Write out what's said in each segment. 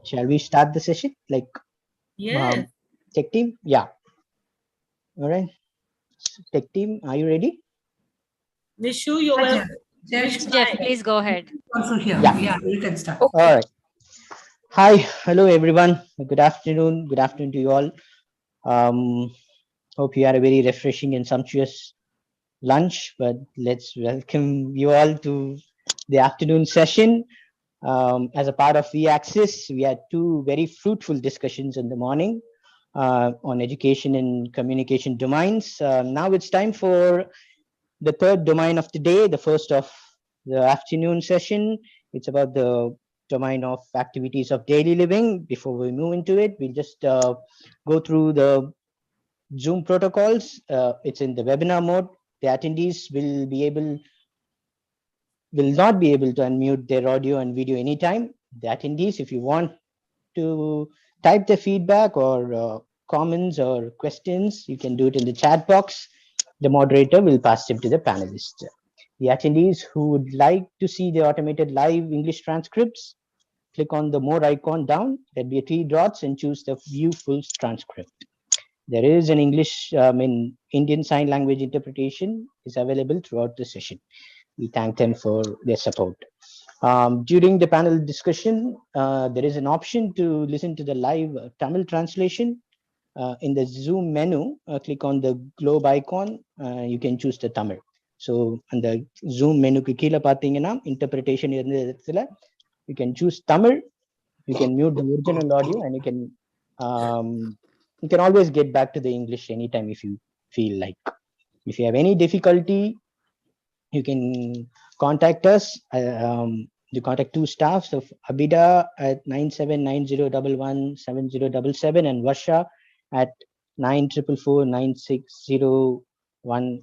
Shall we start the session? Yes. Tech team? Yeah. All right. Tech team, are you ready? Nishu, you're welcome. Jeff, please go ahead. Also here. Yeah, you can start. All right. Hi. Hello, everyone. Good afternoon. Good afternoon to you all. Hope you had a very refreshing and sumptuous lunch, but let's welcome you all to the afternoon session. As a part of VAccesS, we had two very fruitful discussions in the morning on education and communication domains. Now it's time for the third domain of the day, the first of the afternoon session. It's about the domain of activities of daily living. Before we move into it, we'll just go through the Zoom protocols. It's in the webinar mode. The attendees will not be able to unmute their audio and video anytime. The attendees, if you want to type the feedback or comments or questions, you can do it in the chat box. The moderator will pass them to the panelists. The attendees who would like to see the automated live English transcripts, click on the more icon down. There'll be 3 dots and choose the view full transcript. There is an Indian Sign Language interpretation is available throughout the session. We thank them for their support. During the panel discussion, there is an option to listen to the live Tamil translation. In the Zoom menu, click on the globe icon. You can choose the Tamil. So, on the Zoom menu, interpretation you can choose Tamil. You can mute the original audio, and you can always get back to the English anytime if you feel like. If you have any difficulty, you can contact us. You contact two staffs of Abha at 9790117077 and Varsha at 94496050.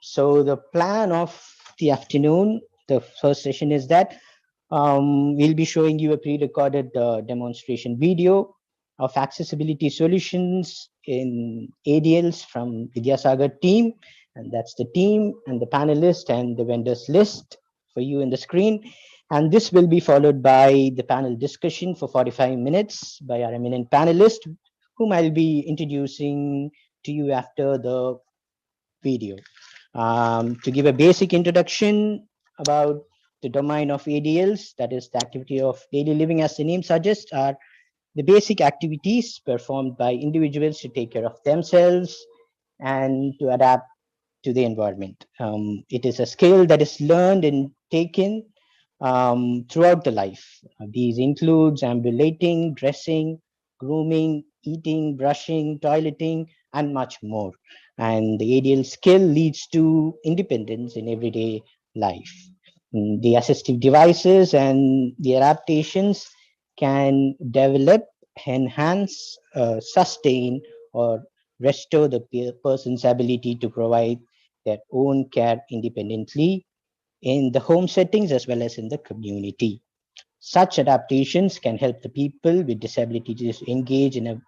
So the plan of the afternoon, the first session is that we'll be showing you a pre-recorded demonstration video of accessibility solutions in ADLs from Vidya Sagar team, and that's the team and the panelist and the vendors list for you in the screen. And this will be followed by the panel discussion for 45 minutes by our eminent panelist, whom I'll be introducing to you after the video. To give a basic introduction about the domain of ADLs, that is the activity of daily living, as the name suggests, are the basic activities performed by individuals to take care of themselves and to adapt to the environment. It is a skill that is learned and taken throughout the life. These includes ambulating, dressing, grooming, eating, brushing, toileting, and much more. And the ADL skill leads to independence in everyday life. The assistive devices and the adaptations can develop, enhance, sustain, or restore the person's ability to provide their own care independently in the home settings as well as in the community. Such adaptations can help the people with disabilities to engage in a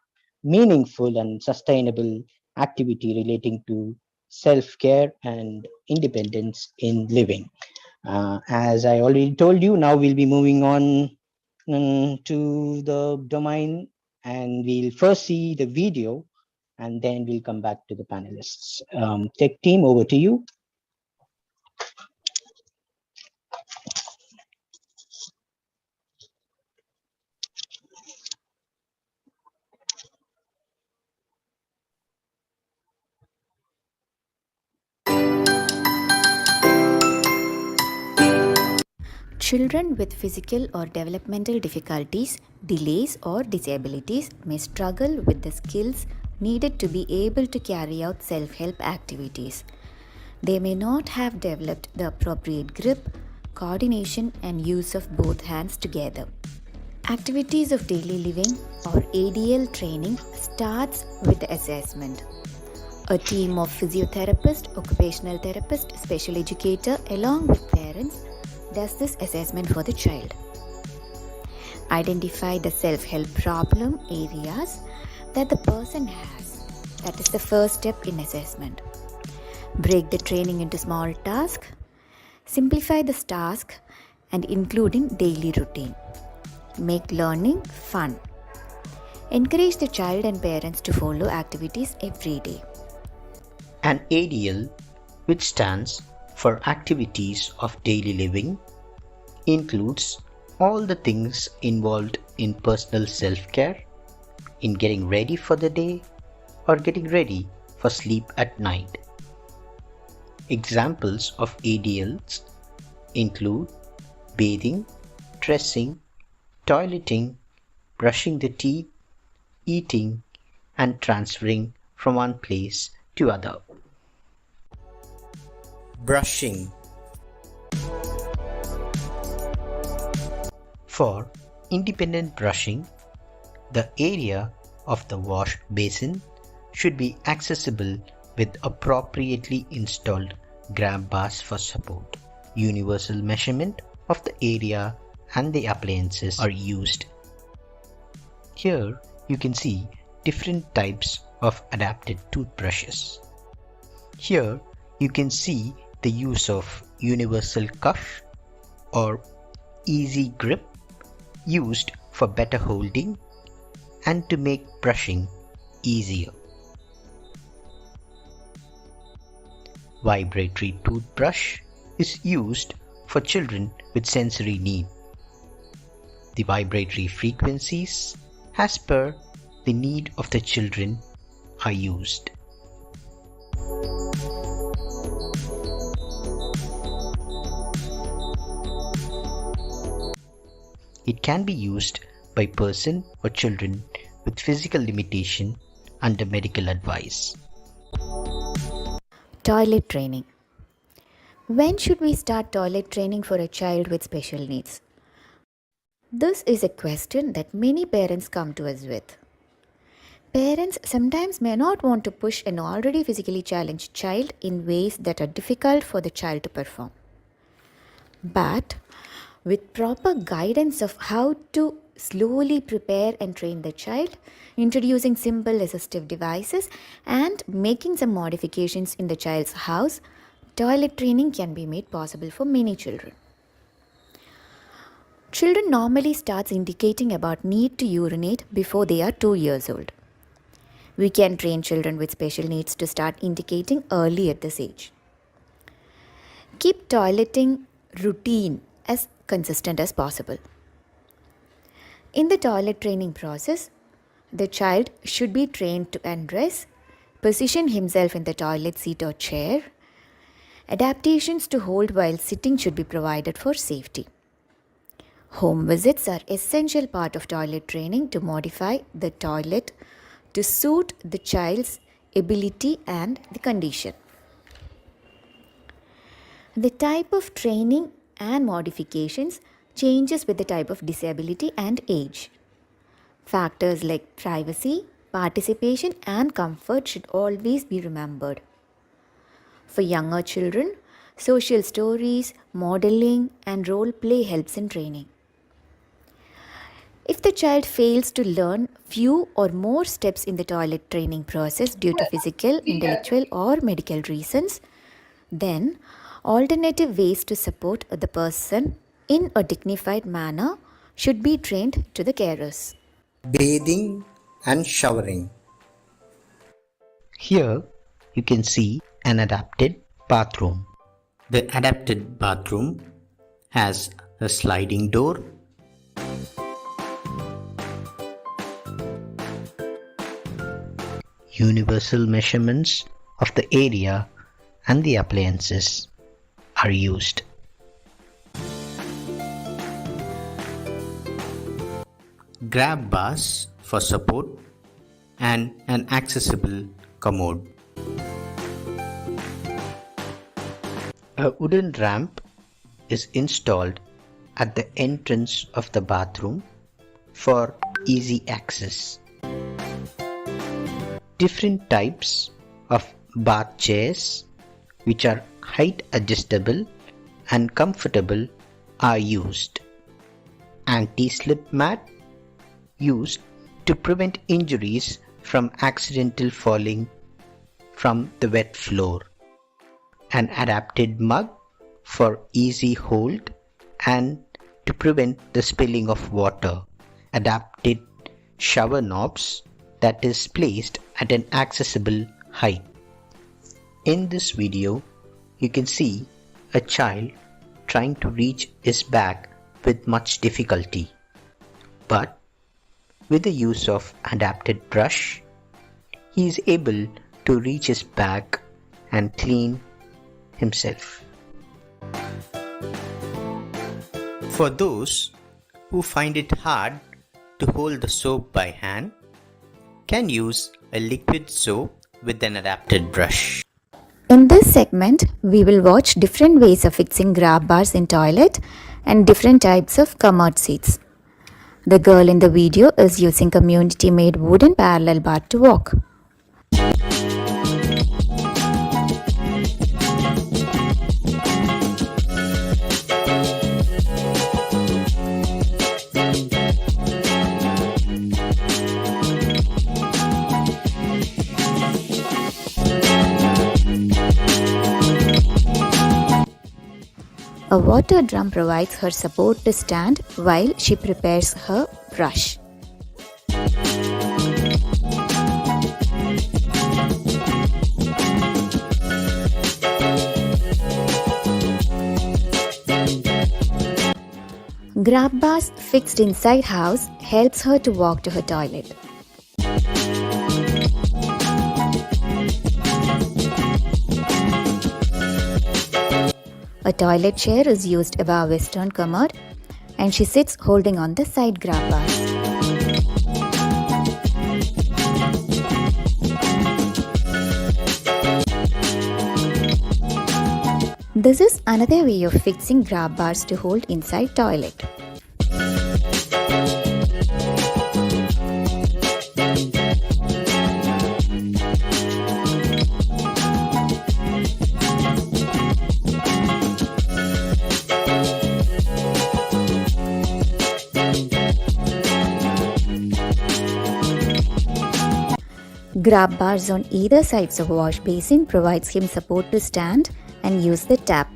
meaningful and sustainable activity relating to self-care and independence in living. As I already told you, now we'll be moving on to the domain, and we'll first see the video and then we'll come back to the panelists. Tech team, over to you. Children with physical or developmental difficulties, delays, or disabilities may struggle with the skills needed to be able to carry out self-help activities. They may not have developed the appropriate grip, coordination, and use of both hands together. Activities of daily living or ADL training starts with the assessment. A team of physiotherapist, occupational therapist, special educator, along with parents, does this assessment for the child. Identify the self-help problem areas that the person has. That is the first step in assessment. Break the training into small tasks. Simplify this task and including daily routine. Make learning fun. Encourage the child and parents to follow activities every day. An ADL, which stands for Activities of Daily Living, includes all the things involved in personal self-care, in getting ready for the day, or getting ready for sleep at night. Examples of ADLs include bathing, dressing, toileting, brushing the teeth, eating, and transferring from one place to other. Brushing. For independent brushing, the area of the wash basin should be accessible with appropriately installed grab bars for support. Universal measurement of the area and the appliances are used. Here you can see different types of adapted toothbrushes. Here you can see the use of universal cuff or easy grip used for better holding and to make brushing easier. Vibratory toothbrush is used for children with sensory need. The vibratory frequencies, as per the need of the children, are used. It can be used by person or children with physical limitation under medical advice. Toilet training. When should we start toilet training for a child with special needs? This is a question that many parents come to us with. Parents sometimes may not want to push an already physically challenged child in ways that are difficult for the child to perform. But with proper guidance of how to slowly prepare and train the child, introducing simple assistive devices and making some modifications in the child's house, toilet training can be made possible for many children. Children normally start indicating about need to urinate before they are 2 years old. We can train children with special needs to start indicating early at this age. Keep toileting routine as consistent as possible. In the toilet training process, the child should be trained to undress, position himself in the toilet seat or chair. Adaptations to hold while sitting should be provided for safety. Home visits are essential part of toilet training to modify the toilet to suit the child's ability and the condition. The type of training and modifications changes with the type of disability and age. Factors like privacy, participation, and comfort should always be remembered. For younger children, social stories, modeling, and role play helps in training. If the child fails to learn few or more steps in the toilet training process due to physical, intellectual, or medical reasons, then alternative ways to support the person in a dignified manner should be trained to the carers. Bathing and showering. Here you can see an adapted bathroom. The adapted bathroom has a sliding door, universal measurements of the area and the appliances are used. Grab bars for support and an accessible commode. A wooden ramp is installed at the entrance of the bathroom for easy access. Different types of bath chairs, which are height adjustable and comfortable, are used. Anti-slip mat used to prevent injuries from accidental falling from the wet floor. An adapted mug for easy hold and to prevent the spilling of water, adapted shower knobs that is placed at an accessible height. In this video, you can see a child trying to reach his bag with much difficulty, but with the use of adapted brush, he is able to reach his bag and clean himself. For those who find it hard to hold the soap by hand, can use a liquid soap with an adapted brush. In this segment, we will watch different ways of fixing grab bars in toilet and different types of commode seats. The girl in the video is using community-made wooden parallel bar to walk. A water drum provides her support to stand while she prepares her brush. Grab bars fixed inside house helps her to walk to her toilet. A toilet chair is used above western commode and she sits holding on the side grab bars. This is another way of fixing grab bars to hold inside toilet. Grab bars on either sides of wash basin provides him support to stand and use the tap.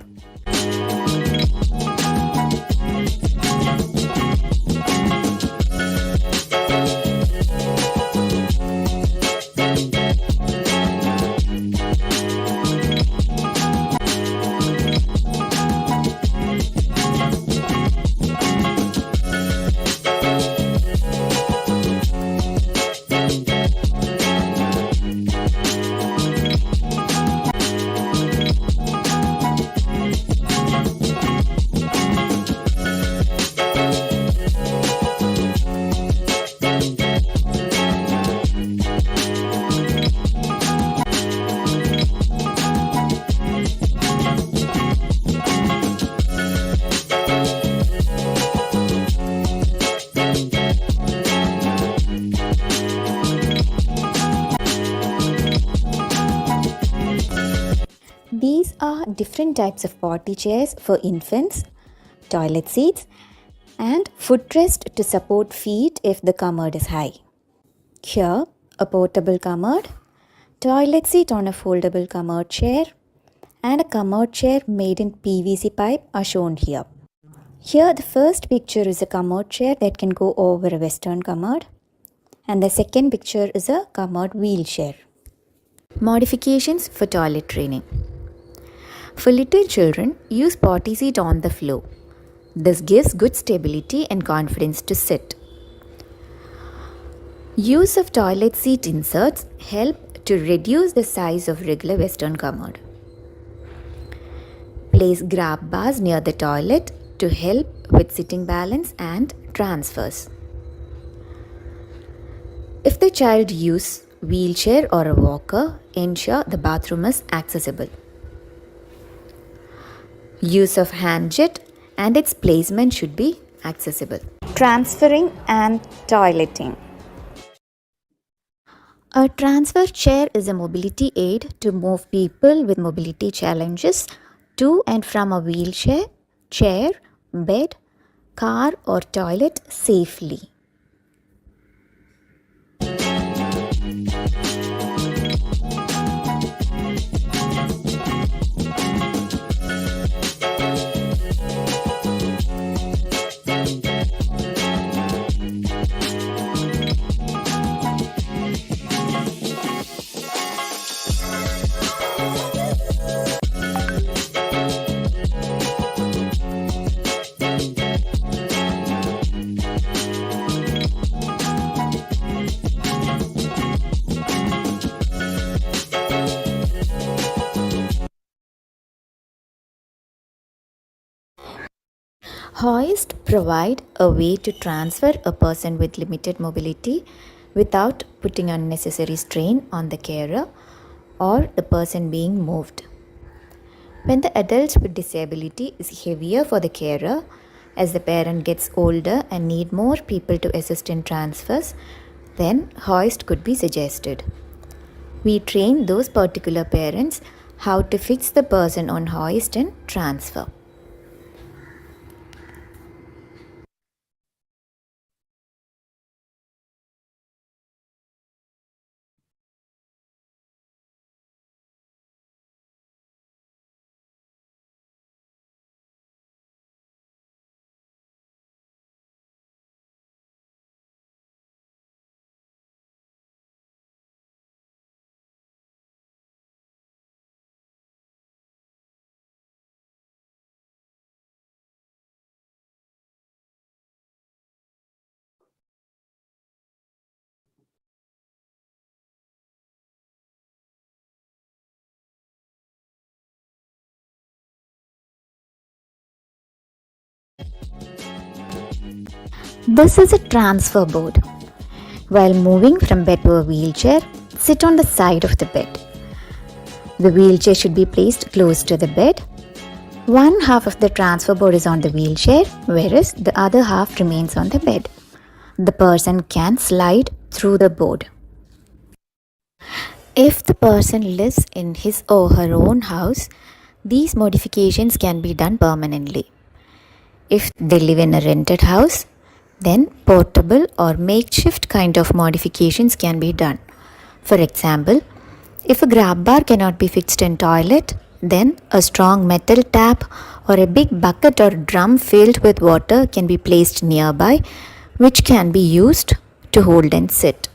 These are different types of potty chairs for infants, toilet seats, and footrest to support feet if the commode is high. Here, a portable commode, toilet seat on a foldable commode chair, and a commode chair made in PVC pipe are shown here. Here, the first picture is a commode chair that can go over a western commode, and the second picture is a commode wheelchair. Modifications for toilet training. For little children, use potty seat on the floor. This gives good stability and confidence to sit. Use of toilet seat inserts help to reduce the size of regular western commode. Place grab bars near the toilet to help with sitting balance and transfers. If the child uses wheelchair or a walker, ensure the bathroom is accessible. Use of hand jet and its placement should be accessible. Transferring and toileting. A transfer chair is a mobility aid to move people with mobility challenges to and from a wheelchair, chair, bed, car or toilet safely. Hoist provide a way to transfer a person with limited mobility without putting unnecessary strain on the carer or the person being moved. When the adult with disability is heavier for the carer, as the parent gets older and need more people to assist in transfers, then hoist could be suggested. We train those particular parents how to fix the person on hoist and transfer. This is a transfer board. While moving from bed to a wheelchair, sit on the side of the bed. The wheelchair should be placed close to the bed. One half of the transfer board is on the wheelchair, whereas the other half remains on the bed. The person can slide through the board. If the person lives in his or her own house, these modifications can be done permanently. If they live in a rented house, then portable or makeshift kind of modifications can be done. For example, if a grab bar cannot be fixed in toilet, then a strong metal tap or a big bucket or drum filled with water can be placed nearby, which can be used to hold and sit.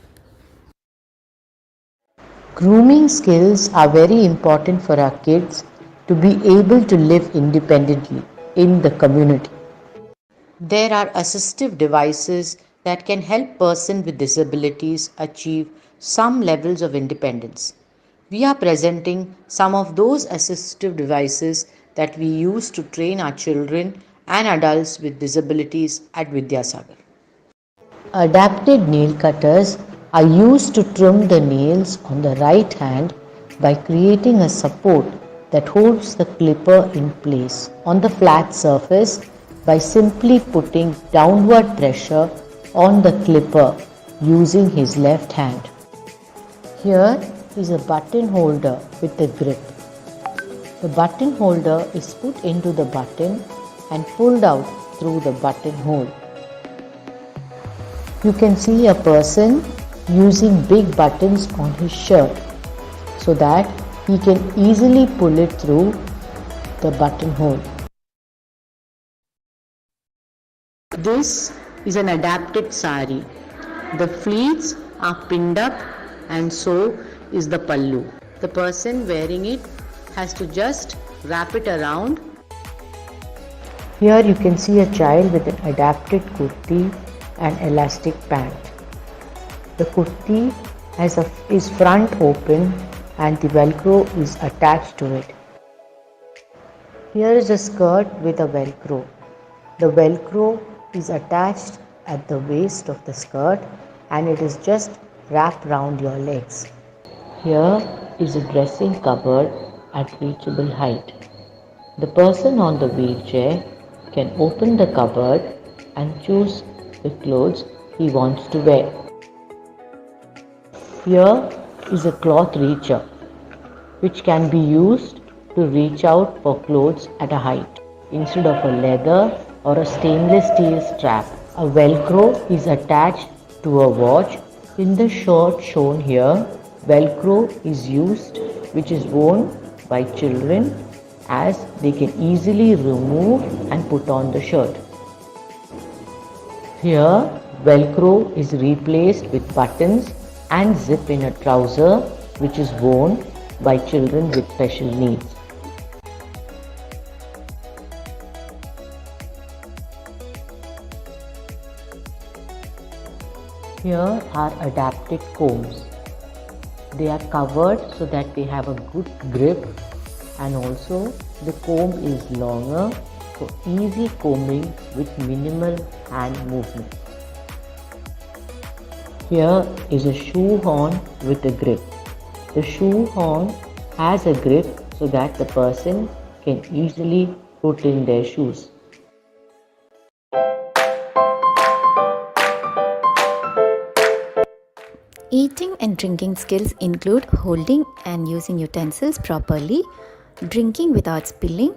Grooming skills are very important for our kids to be able to live independently in the community. There are assistive devices that can help persons with disabilities achieve some levels of independence. We are presenting some of those assistive devices that we use to train our children and adults with disabilities at Vidya Sagar. Adapted nail cutters are used to trim the nails on the right hand by creating a support that holds the clipper in place on the flat surface by simply putting downward pressure on the clipper using his left hand. Here is a button holder with a grip. The button holder is put into the button and pulled out through the buttonhole. You can see a person using big buttons on his shirt so that he can easily pull it through the buttonhole. This is an adapted sari. The pleats are pinned up and so is the pallu. The person wearing it has to just wrap it around. Here you can see a child with an adapted kurti and elastic pant. The kurti is front open and the velcro is attached to it. Here is a skirt with a velcro. The velcro is attached at the waist of the skirt and it is just wrapped round your legs. Here is a dressing cupboard at reachable height. The person on the wheelchair can open the cupboard and choose the clothes he wants to wear. Here is a cloth reacher which can be used to reach out for clothes at a height. Instead of a leather or a stainless steel strap, a velcro is attached to a watch. In the shot shown here, velcro is used which is worn by children as they can easily remove and put on the shirt. Here, velcro is replaced with buttons and zip in a trouser which is worn by children with special needs. Here are adapted combs. They are covered so that they have a good grip and also the comb is longer for easy combing with minimal hand movement. Here is a shoe horn with a grip. The shoe horn has a grip so that the person can easily put in their shoes. Eating and drinking skills include holding and using utensils properly, drinking without spilling,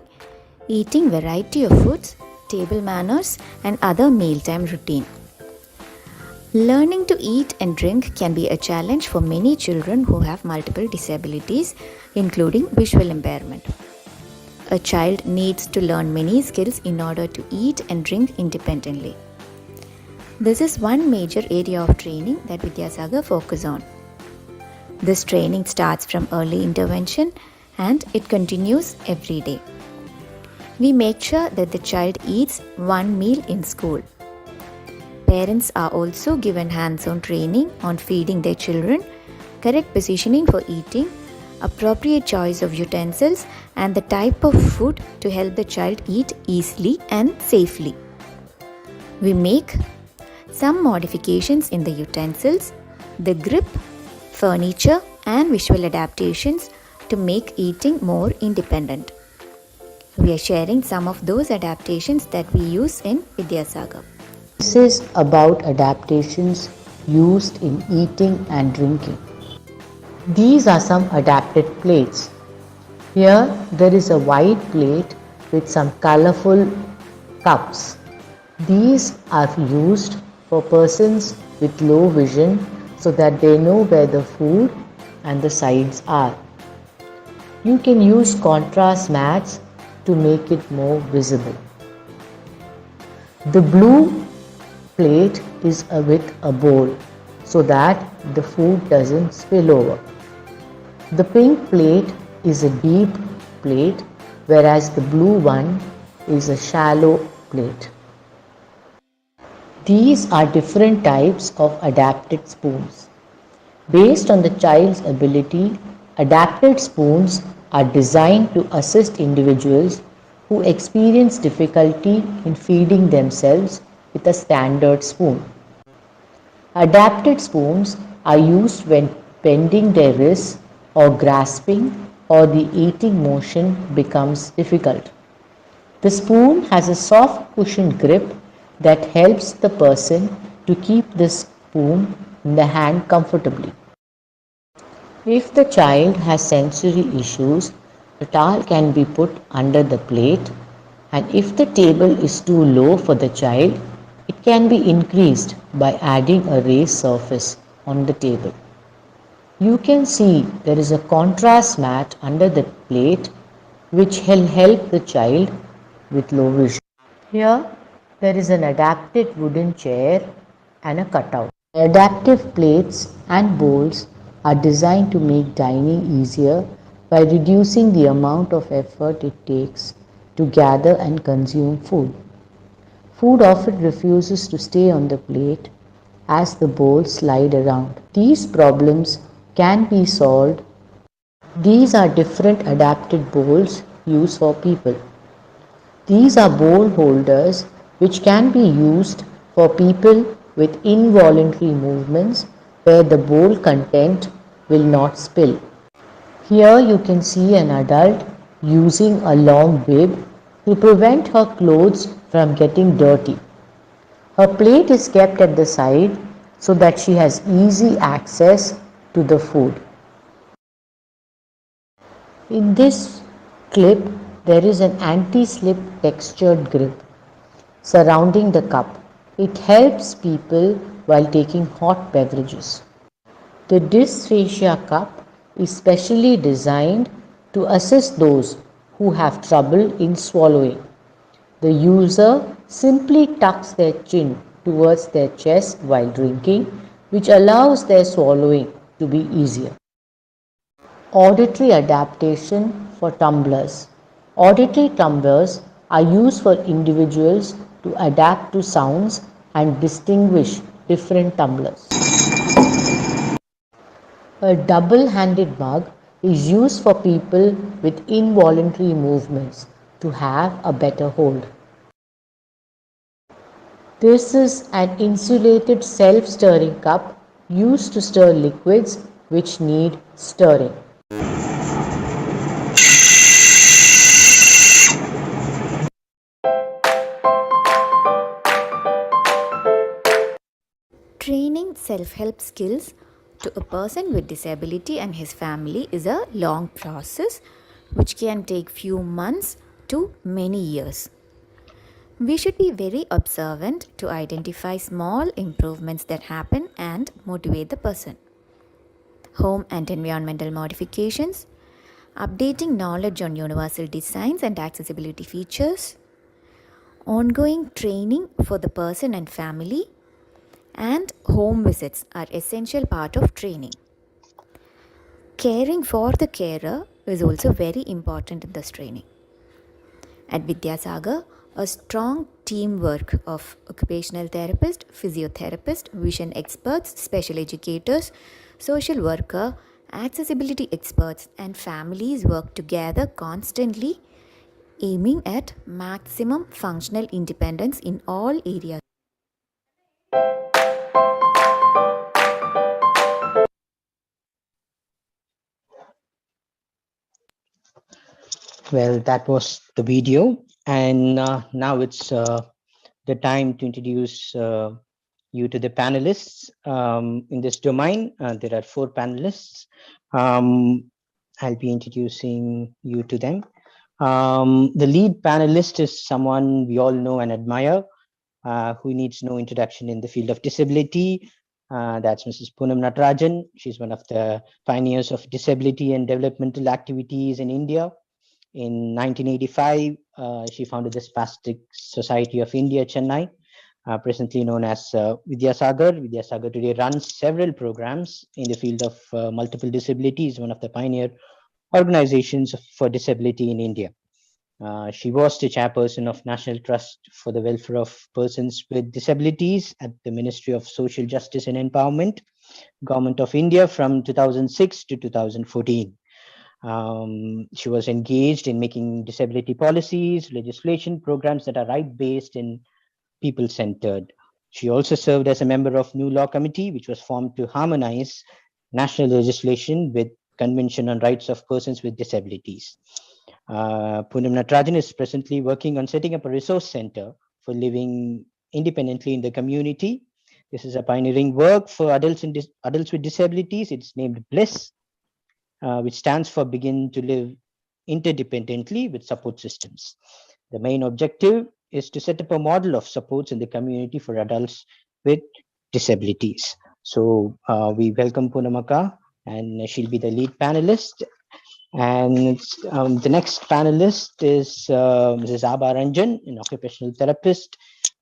eating variety of foods, table manners, and other mealtime routine. Learning to eat and drink can be a challenge for many children who have multiple disabilities, including visual impairment. A child needs to learn many skills in order to eat and drink independently. This is one major area of training that VAccesS focuses on. This training starts from early intervention and it continues every day. We make sure that the child eats one meal in school. Parents are also given hands-on training on feeding their children, correct positioning for eating, appropriate choice of utensils, and the type of food to help the child eat easily and safely. We make some modifications in the utensils, the grip, furniture, and visual adaptations to make eating more independent. We are sharing some of those adaptations that we use in VAccesS. This is about adaptations used in eating and drinking. These are some adapted plates. Here there is a white plate with some colorful cups. These are used for persons with low vision so that they know where the food and the sides are. You can use contrast mats to make it more visible. The blue plate is with a bowl so that the food doesn't spill over. The pink plate is a deep plate, whereas the blue one is a shallow plate. These are different types of adapted spoons. Based on the child's ability, adapted spoons are designed to assist individuals who experience difficulty in feeding themselves with a standard spoon. Adapted spoons are used when bending their wrists or grasping or the eating motion becomes difficult. The spoon has a soft cushioned grip that helps the person to keep the spoon in the hand comfortably. If the child has sensory issues, the towel can be put under the plate, and if the table is too low for the child, it can be increased by adding a raised surface on the table. You can see there is a contrast mat under the plate which will help the child with low vision. Here there is an adapted wooden chair and a cutout. Adaptive plates and bowls are designed to make dining easier by reducing the amount of effort it takes to gather and consume food. Food often refuses to stay on the plate as the bowls slide around. These problems can be solved. These are different adapted bowls used for people. These are bowl holders which can be used for people with involuntary movements where the bowl content will not spill. Here you can see an adult using a long bib to prevent her clothes from getting dirty. Her plate is kept at the side so that she has easy access to the food. In this clip, there is an anti-slip textured grip surrounding the cup. It helps people while taking hot beverages. The dysphagia cup is specially designed to assist those who have trouble in swallowing. The user simply tucks their chin towards their chest while drinking, which allows their swallowing to be easier. Auditory adaptation for tumblers. Auditory tumblers are used for individuals to adapt to sounds and distinguish different tumblers. A double-handed mug is used for people with involuntary movements to have a better hold. This is an insulated self-stirring cup used to stir liquids which need stirring. Training self-help skills to a person with disability and his family is a long process which can take few months to many years. We should be very observant to identify small improvements that happen and motivate the person. Home and environmental modifications, updating knowledge on universal designs and accessibility features, ongoing training for the person and family, and home visits are essential part of training. Caring for the carer is also very important in this training. At Vidya Sagar, a strong teamwork of occupational therapist, physiotherapist, vision experts, special educators, social worker, accessibility experts and families work together constantly, aiming at maximum functional independence in all areas. Well, that was the video, and now it's the time to introduce you to the panelists in this domain. There are 4 panelists. I'll be introducing you to them. The lead panelist is someone we all know and admire, who needs no introduction in the field of disability. That's Mrs. Poonam Natarajan. She's one of the pioneers of disability and developmental activities in India. In 1985, she founded the Spastic Society of India, Chennai, presently known as Vidya Sagar. Vidya Sagar today runs several programs in the field of multiple disabilities, one of the pioneer organizations for disability in India. She was the chairperson of National Trust for the Welfare of Persons with Disabilities at the Ministry of Social Justice and Empowerment, Government of India from 2006 to 2014. She was engaged in making disability policies, legislation, programs that are right-based and people-centered. She also served as a member of New Law Committee, which was formed to harmonize national legislation with Convention on Rights of Persons with Disabilities. Poonam Natarajan is presently working on setting up a resource center for living independently in the community. This is a pioneering work for adults with disabilities. It's named BLISS, which stands for Begin to Live Interdependently with Support Systems. The main objective is to set up a model of supports in the community for adults with disabilities. So we welcome Poonamaka, and she'll be the lead panelist. And the next panelist is Mrs. Abha, an occupational therapist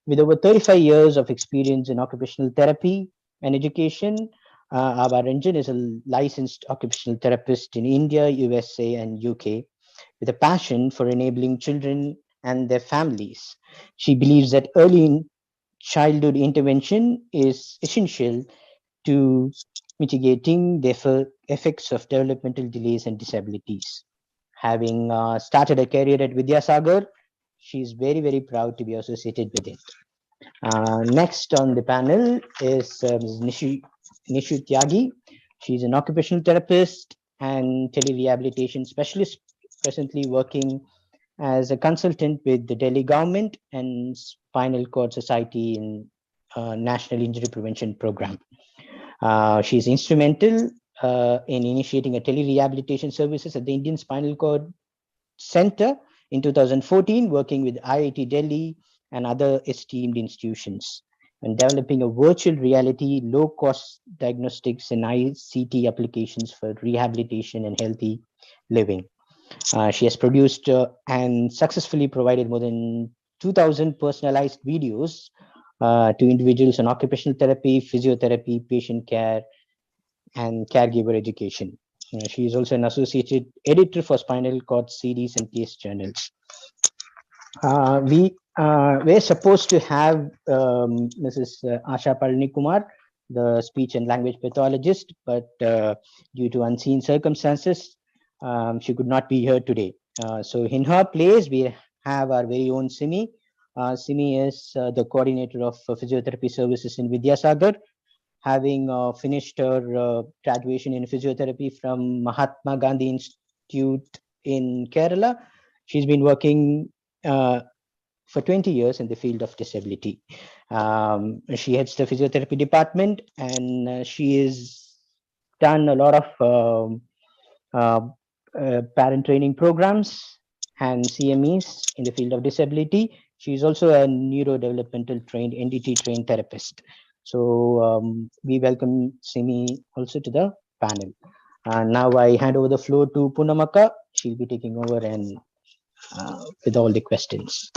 with over 35 years of experience in occupational therapy and education. Abha is a licensed occupational therapist in India, USA, and UK with a passion for enabling children and their families. She believes that early childhood intervention is essential to mitigating the effects of developmental delays and disabilities. Having started a career at Vidya Sagar, she is very, very proud to be associated with it. Next on the panel is Ms. Nishu Tyagi. She's an occupational therapist and telerehabilitation specialist, presently working as a consultant with the Delhi government and Spinal Cord Society in National Injury Prevention Program. She's instrumental in initiating a telerehabilitation services at the Indian Spinal Cord Center in 2014, working with IIT Delhi and other esteemed institutions, and developing a virtual reality, low-cost diagnostics and ICT applications for rehabilitation and healthy living. She has produced and successfully provided more than 2,000 personalized videos to individuals on occupational therapy, physiotherapy, patient care, and caregiver education. She is also an associated editor for Spinal Cord series and case journals. We were supposed to have Mrs. Asha Palanikumar, the speech and language pathologist, but due to unseen circumstances, she could not be here today. So in her place, we have our very own Simi. Simi is the coordinator of physiotherapy services in Vidya Sagar, having finished her graduation in physiotherapy from Mahatma Gandhi Institute in Kerala. She's been working for 20 years in the field of disability. She heads the physiotherapy department, and she has done a lot of parent training programs and CMEs in the field of disability. She's also a neurodevelopmental trained, NDT trained therapist. So we welcome Simi also to the panel. Now I hand over the floor to Poonam. She'll be taking over and with all the questions.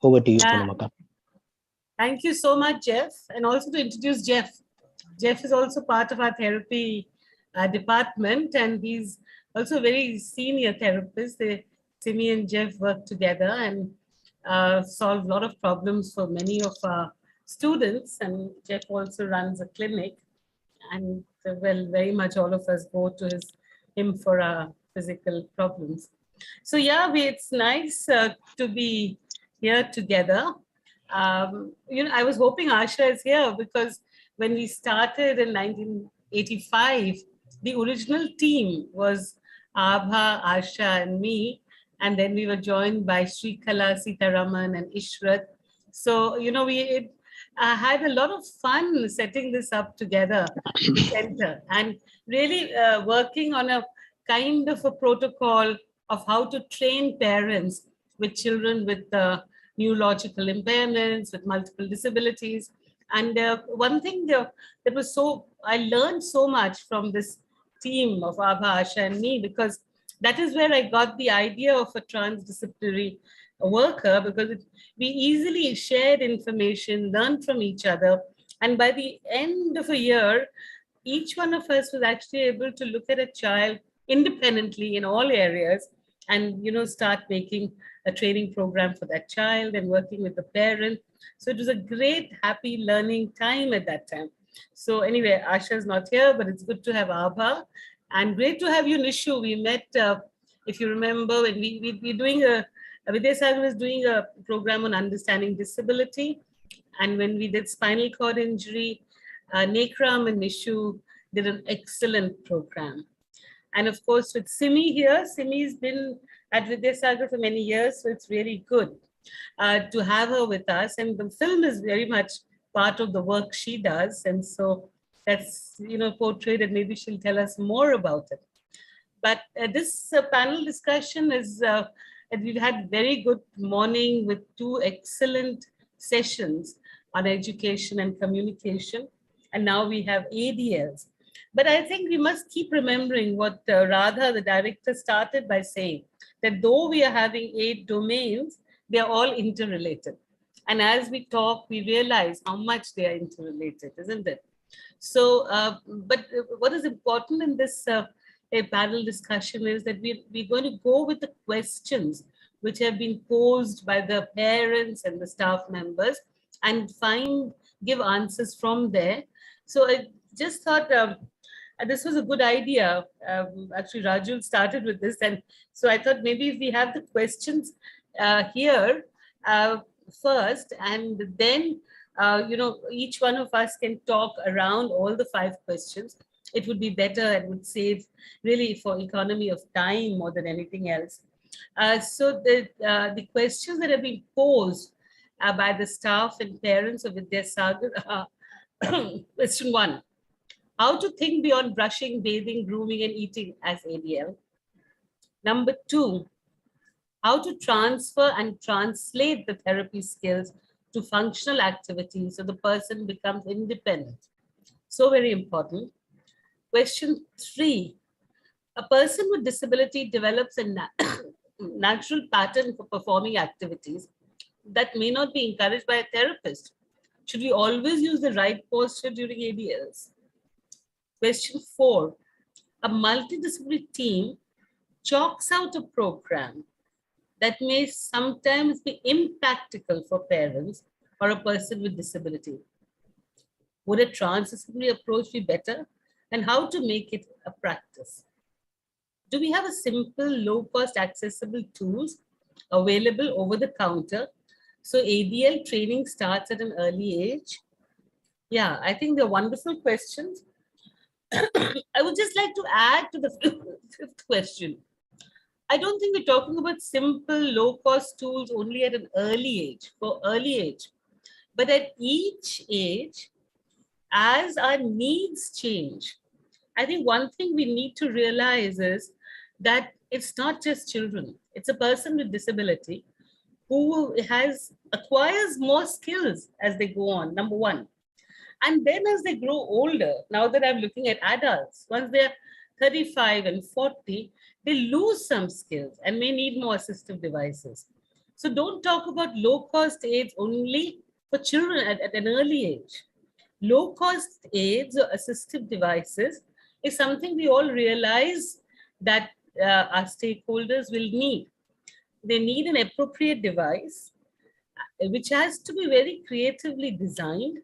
Over to you, Poonam. Thank you so much, Jeff. And also to introduce Jeff. Jeff is also part of our therapy department, and he's also a very senior therapist. Simi and Jeff work together and solve a lot of problems for many of our students. And Jeff also runs a clinic. And well, very much all of us go to him for our physical problems. So yeah, it's nice to be here together. I was hoping Asha is here because when we started in 1985, the original team was Abha, Asha, and me. And then we were joined by Srikala, Sitaraman, and Ishrat. So, we had a lot of fun setting this up together, the center, and really working on a kind of a protocol of how to train parents with children with neurological impairments, with multiple disabilities. And one thing that was I learned so much from this team of Abha, Asha, and me, because that is where I got the idea of a transdisciplinary worker, because we easily shared information, learned from each other. And by the end of a year, each one of us was actually able to look at a child independently in all areas and, start making a training program for that child and working with the parent. So it was a great, happy learning time at that time. So anyway, Asha is not here, but it's good to have Abha. And great to have you, Nishu. We met, if you remember, when we're doing Vidya Sagar was doing a program on understanding disability. And when we did spinal cord injury, Nekram and Nishu did an excellent program. And of course, with Simi here, Simi's been at Vidya Sagar for many years, so it's really good to have her with us. And the film is very much part of the work she does. And so that's, portrayed, and maybe she'll tell us more about it. But this panel discussion is, we've had very good morning with 2 excellent sessions on education and communication. And now we have ADLs. But I think we must keep remembering what Radha, the director, started by saying, that though we are having 8 domains, they are all interrelated. And as we talk, we realize how much they are interrelated, isn't it? So, but what is important in this a panel discussion is that we're going to go with the questions which have been posed by the parents and the staff members and give answers from there. So I just thought this was a good idea. Actually, Raju started with this. And so I thought maybe if we have the questions here first, and then, each one of us can talk around all the 5 questions. It would be better and would save really for economy of time more than anything else. So the questions that have been posed by the staff and parents of Vidya Sagar are question 1, how to think beyond brushing, bathing, grooming, and eating as ADL. Number 2, how to transfer and translate the therapy skills to functional activities so the person becomes independent. So very important. Question 3, a person with disability develops a natural pattern for performing activities that may not be encouraged by a therapist. Should we always use the right posture during ADLs? Question 4, a multidisciplinary team chalks out a program that may sometimes be impractical for parents or a person with disability. Would a transdisciplinary approach be better? And how to make it a practice? Do we have a simple, low-cost, accessible tools available over the counter. So ADL training starts at an early age. Yeah, I think they're wonderful questions. I would just like to add to the fifth question. I don't think we're talking about simple low-cost tools only at an early age, for early age. But at each age, as our needs change, I think one thing we need to realize is that it's not just children. It's a person with disability who acquires more skills as they go on, number one. And then as they grow older, now that I'm looking at adults, once they're 35 and 40, they lose some skills and may need more assistive devices. So don't talk about low-cost aids only for children at an early age. Low-cost aids or assistive devices is something we all realize that our stakeholders will need. They need an appropriate device, which has to be very creatively designed,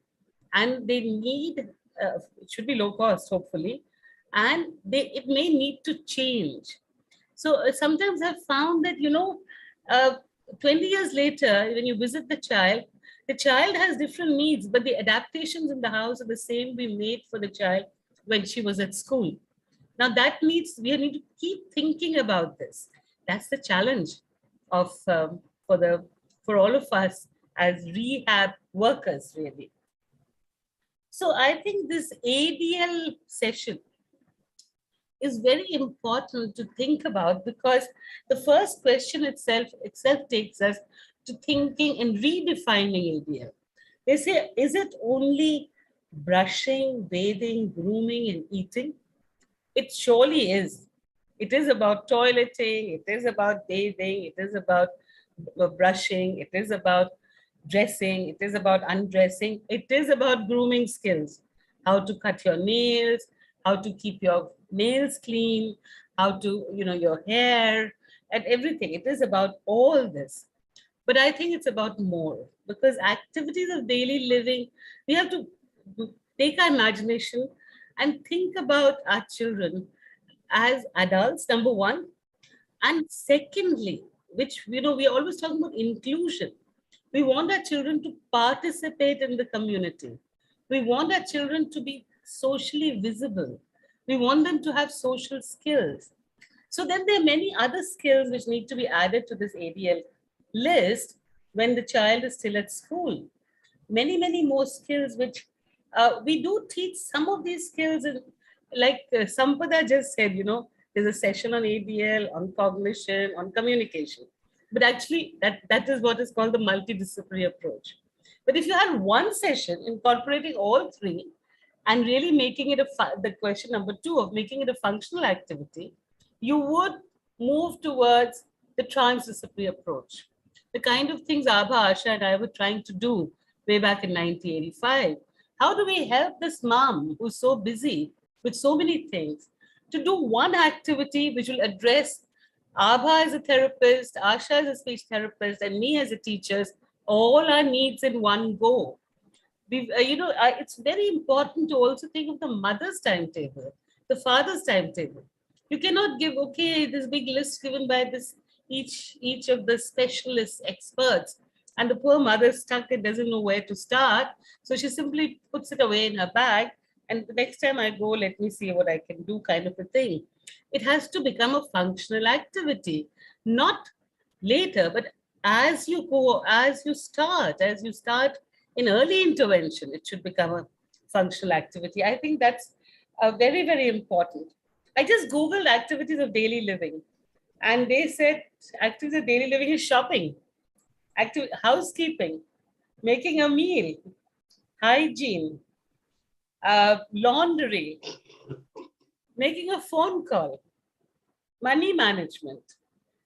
and they need, it should be low cost, hopefully, and it may need to change. So sometimes I've found that, 20 years later, when you visit the child has different needs, but the adaptations in the house are the same we made for the child when she was at school. Now we need to keep thinking about this. That's the challenge of for all of us as rehab workers, really. So I think this ADL session is very important to think about, because the first question itself takes us to thinking and redefining ADL. They say, is it only brushing, bathing, grooming, and eating? It surely is. It is about toileting, it is about bathing, it is about brushing, it is about dressing, it is about undressing, it is about grooming skills, how to cut your nails, how to keep your nails clean, how to, your hair and everything. It is about all this. But I think it's about more, because activities of daily living, we have to take our imagination and think about our children as adults, number one. And secondly, which, we're always talking about inclusion. We want our children to participate in the community. We want our children to be socially visible. We want them to have social skills. So then there are many other skills which need to be added to this ADL list when the child is still at school. Many, many more skills which we do teach some of these skills, like Sampada just said, there's a session on ADL, on cognition, on communication. But actually, that is what is called the multidisciplinary approach. But if you had one session incorporating all three and really making it the question number 2 of making it a functional activity, you would move towards the transdisciplinary approach. The kind of things Abha, Asha, and I were trying to do way back in 1985. How do we help this mom who's so busy with so many things to do one activity which will address Abha as a therapist, Asha as a speech therapist, and me as a teacher, all our needs in one go? It's very important to also think of the mother's timetable, the father's timetable. You cannot give, this big list given by this each of the specialist experts, and the poor mother's stuck and doesn't know where to start. So she simply puts it away in her bag, and the next time I go, let me see what I can do, kind of a thing. It has to become a functional activity, not later, but as you go, as you start in early intervention, it should become a functional activity. I think that's very, very important. I just Googled activities of daily living, and they said activities of daily living is shopping, housekeeping, making a meal, hygiene, laundry, making a phone call, money management.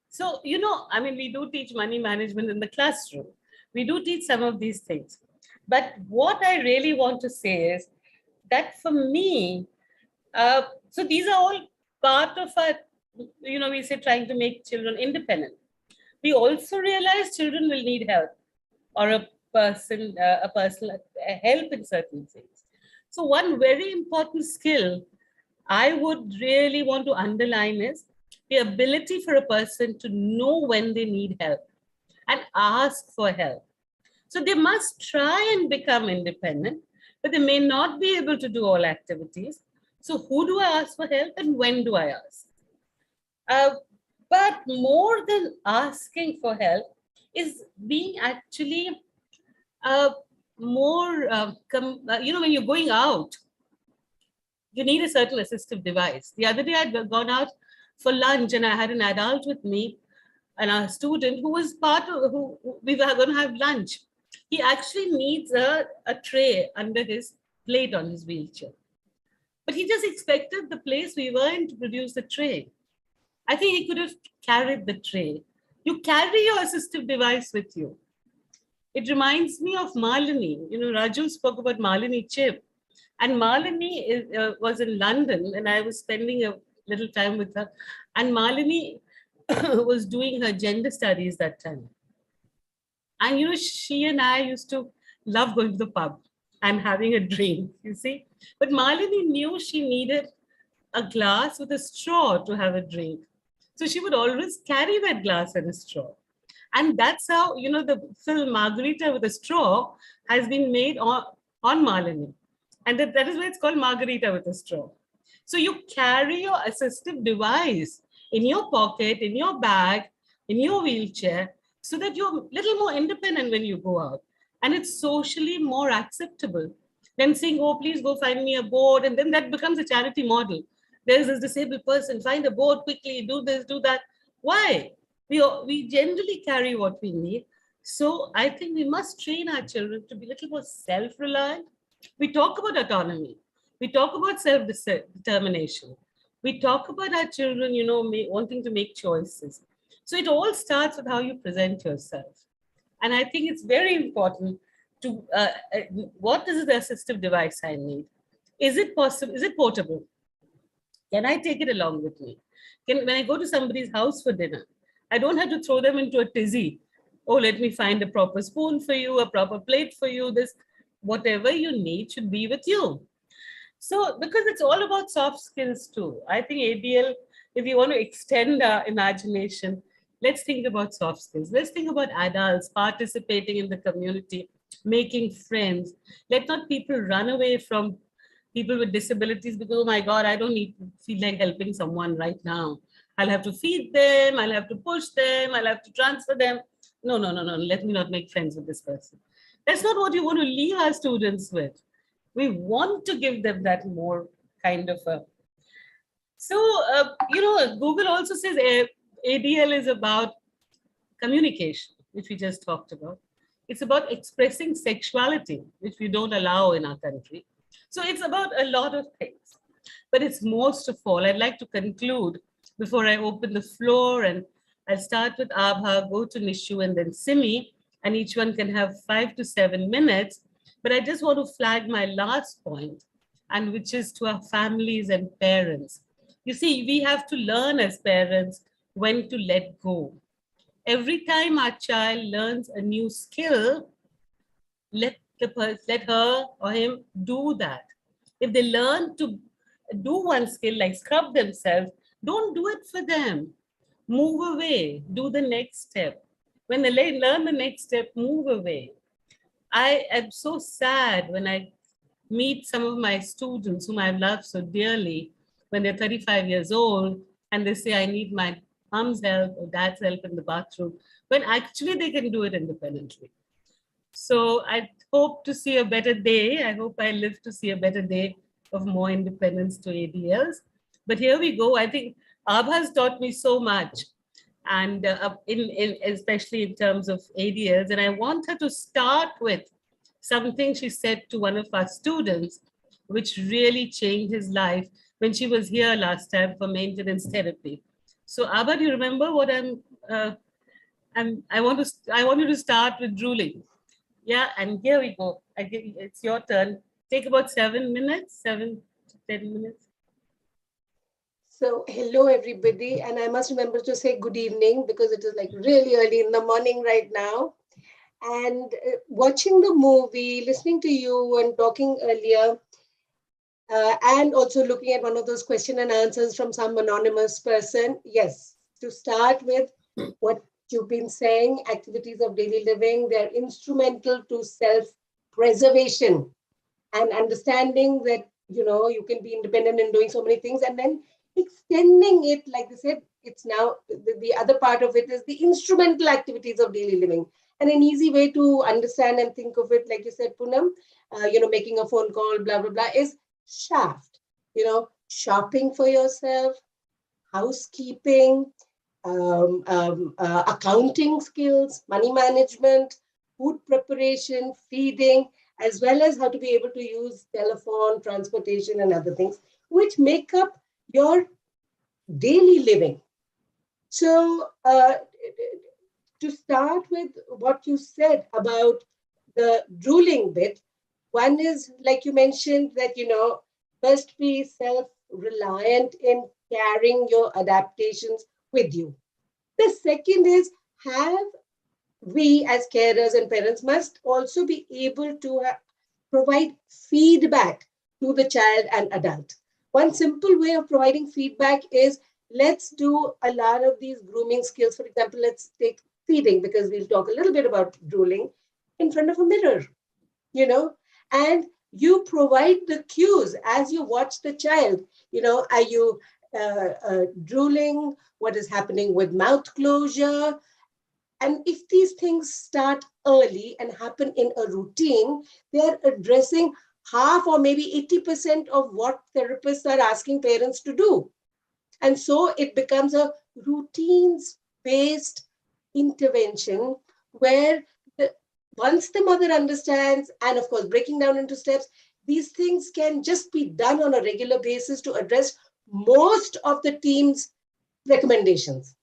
So, we do teach money management in the classroom. We do teach some of these things. But what I really want to say is that for me, so these are all part of our, we say trying to make children independent. We also realize children will need help, or a personal help in certain things. So one very important skill I would really want to underline is the ability for a person to know when they need help and ask for help. So they must try and become independent, but they may not be able to do all activities. So who do I ask for help and when do I ask? But more than asking for help is being actually when you're going out, you need a certain assistive device. The other day I'd gone out for lunch and I had an adult with me and a student who was part of who we were going to have lunch. He actually needs a tray under his plate on his wheelchair. But he just expected the place we were in to produce the tray. I think he could have carried the tray. You carry your assistive device with you. It reminds me of Malini. Raju spoke about Malini Chip. And Malini was in London and I was spending a little time with her. And Malini was doing her gender studies that time. And she and I used to love going to the pub and having a drink, you see. But Malini knew she needed a glass with a straw to have a drink. So she would always carry that glass and a straw. And that's how, the film Margarita with a Straw has been made on Malini. And that is why it's called Margarita with a Straw. So you carry your assistive device in your pocket, in your bag, in your wheelchair, so that you're a little more independent when you go out. And it's socially more acceptable than saying, oh, please go find me a board. And then that becomes a charity model. There's this disabled person, find a board quickly, do this, do that. Why? We generally carry what we need. So I think we must train our children to be a little more self-reliant. We talk about autonomy. We talk about self-determination. We talk about our children, wanting to make choices. So it all starts with how you present yourself. And I think it's very important to, what is the assistive device I need? Is it possible? Is it portable? Can I take it along with me? When I go to somebody's house for dinner, I don't have to throw them into a tizzy. Oh, let me find a proper spoon for you, a proper plate for you. Whatever you need should be with you. So, because it's all about soft skills too. I think ADL, if you want to extend our imagination, let's think about soft skills. Let's think about adults participating in the community, making friends. Let not people run away from people with disabilities because, oh my God, I don't feel like helping someone right now. I'll have to feed them, I'll have to push them, I'll have to transfer them. No, let me not make friends with this person. That's not what you want to leave our students with. We want to give them that more kind of a... So, Google also says ADL is about communication, which we just talked about. It's about expressing sexuality, which we don't allow in our country. So it's about a lot of things. But it's most of all, I'd like to conclude before I open the floor, and I'll start with Abha, go to Nishu, and then Simi, and each one can have 5 to 7 minutes. But I just want to flag my last point, and which is to our families and parents. You see, we have to learn as parents when to let go. Every time our child learns a new skill, let her or him do that. If they learn to do one skill, like scrub themselves, don't do it for them. Move away, do the next step. When they learn the next step, move away. I am so sad when I meet some of my students whom I love so dearly when they're 35 years old and they say, I need my mom's help or dad's help in the bathroom, when actually they can do it independently. So I hope to see a better day. I hope I live to see a better day of more independence to ADLs. But here we go. I think Abha has taught me so much, and especially in terms of ADLs. And I want her to start with something she said to one of our students, which really changed his life when she was here last time for maintenance therapy. So Abha, do you remember what I want you to start with drooling. Yeah, and here we go. It's your turn. Take about 7 minutes, 7 to 10 minutes. So hello everybody, and I must remember to say good evening because it is like really early in the morning right now. And watching the movie, listening to you and talking earlier, and also looking at one of those question and answers from some anonymous person. Yes, to start with what you've been saying, activities of daily living, they're instrumental to self-preservation and understanding that, you can be independent in doing so many things, and then extending it, like they said, it's now the other part of it is the instrumental activities of daily living. And an easy way to understand and think of it, like you said, Poonam, making a phone call, blah, blah, blah, is shaft, shopping for yourself, housekeeping, accounting skills, money management, food preparation, feeding, as well as how to be able to use telephone, transportation, and other things, which make up your daily living. So to start with what you said about the drooling bit, one is, like you mentioned, that, first be self-reliant in carrying your adaptations with you. The second is, we as carers and parents must also be able to provide feedback to the child and adult. One simple way of providing feedback is, let's do a lot of these grooming skills. For example, let's take feeding, because we'll talk a little bit about drooling, in front of a mirror, and you provide the cues as you watch the child. Are you drooling? What is happening with mouth closure? And if these things start early and happen in a routine, they're addressing half or maybe 80% of what therapists are asking parents to do. And so it becomes a routines-based intervention where once the mother understands, and of course, breaking down into steps, these things can just be done on a regular basis to address most of the team's recommendations.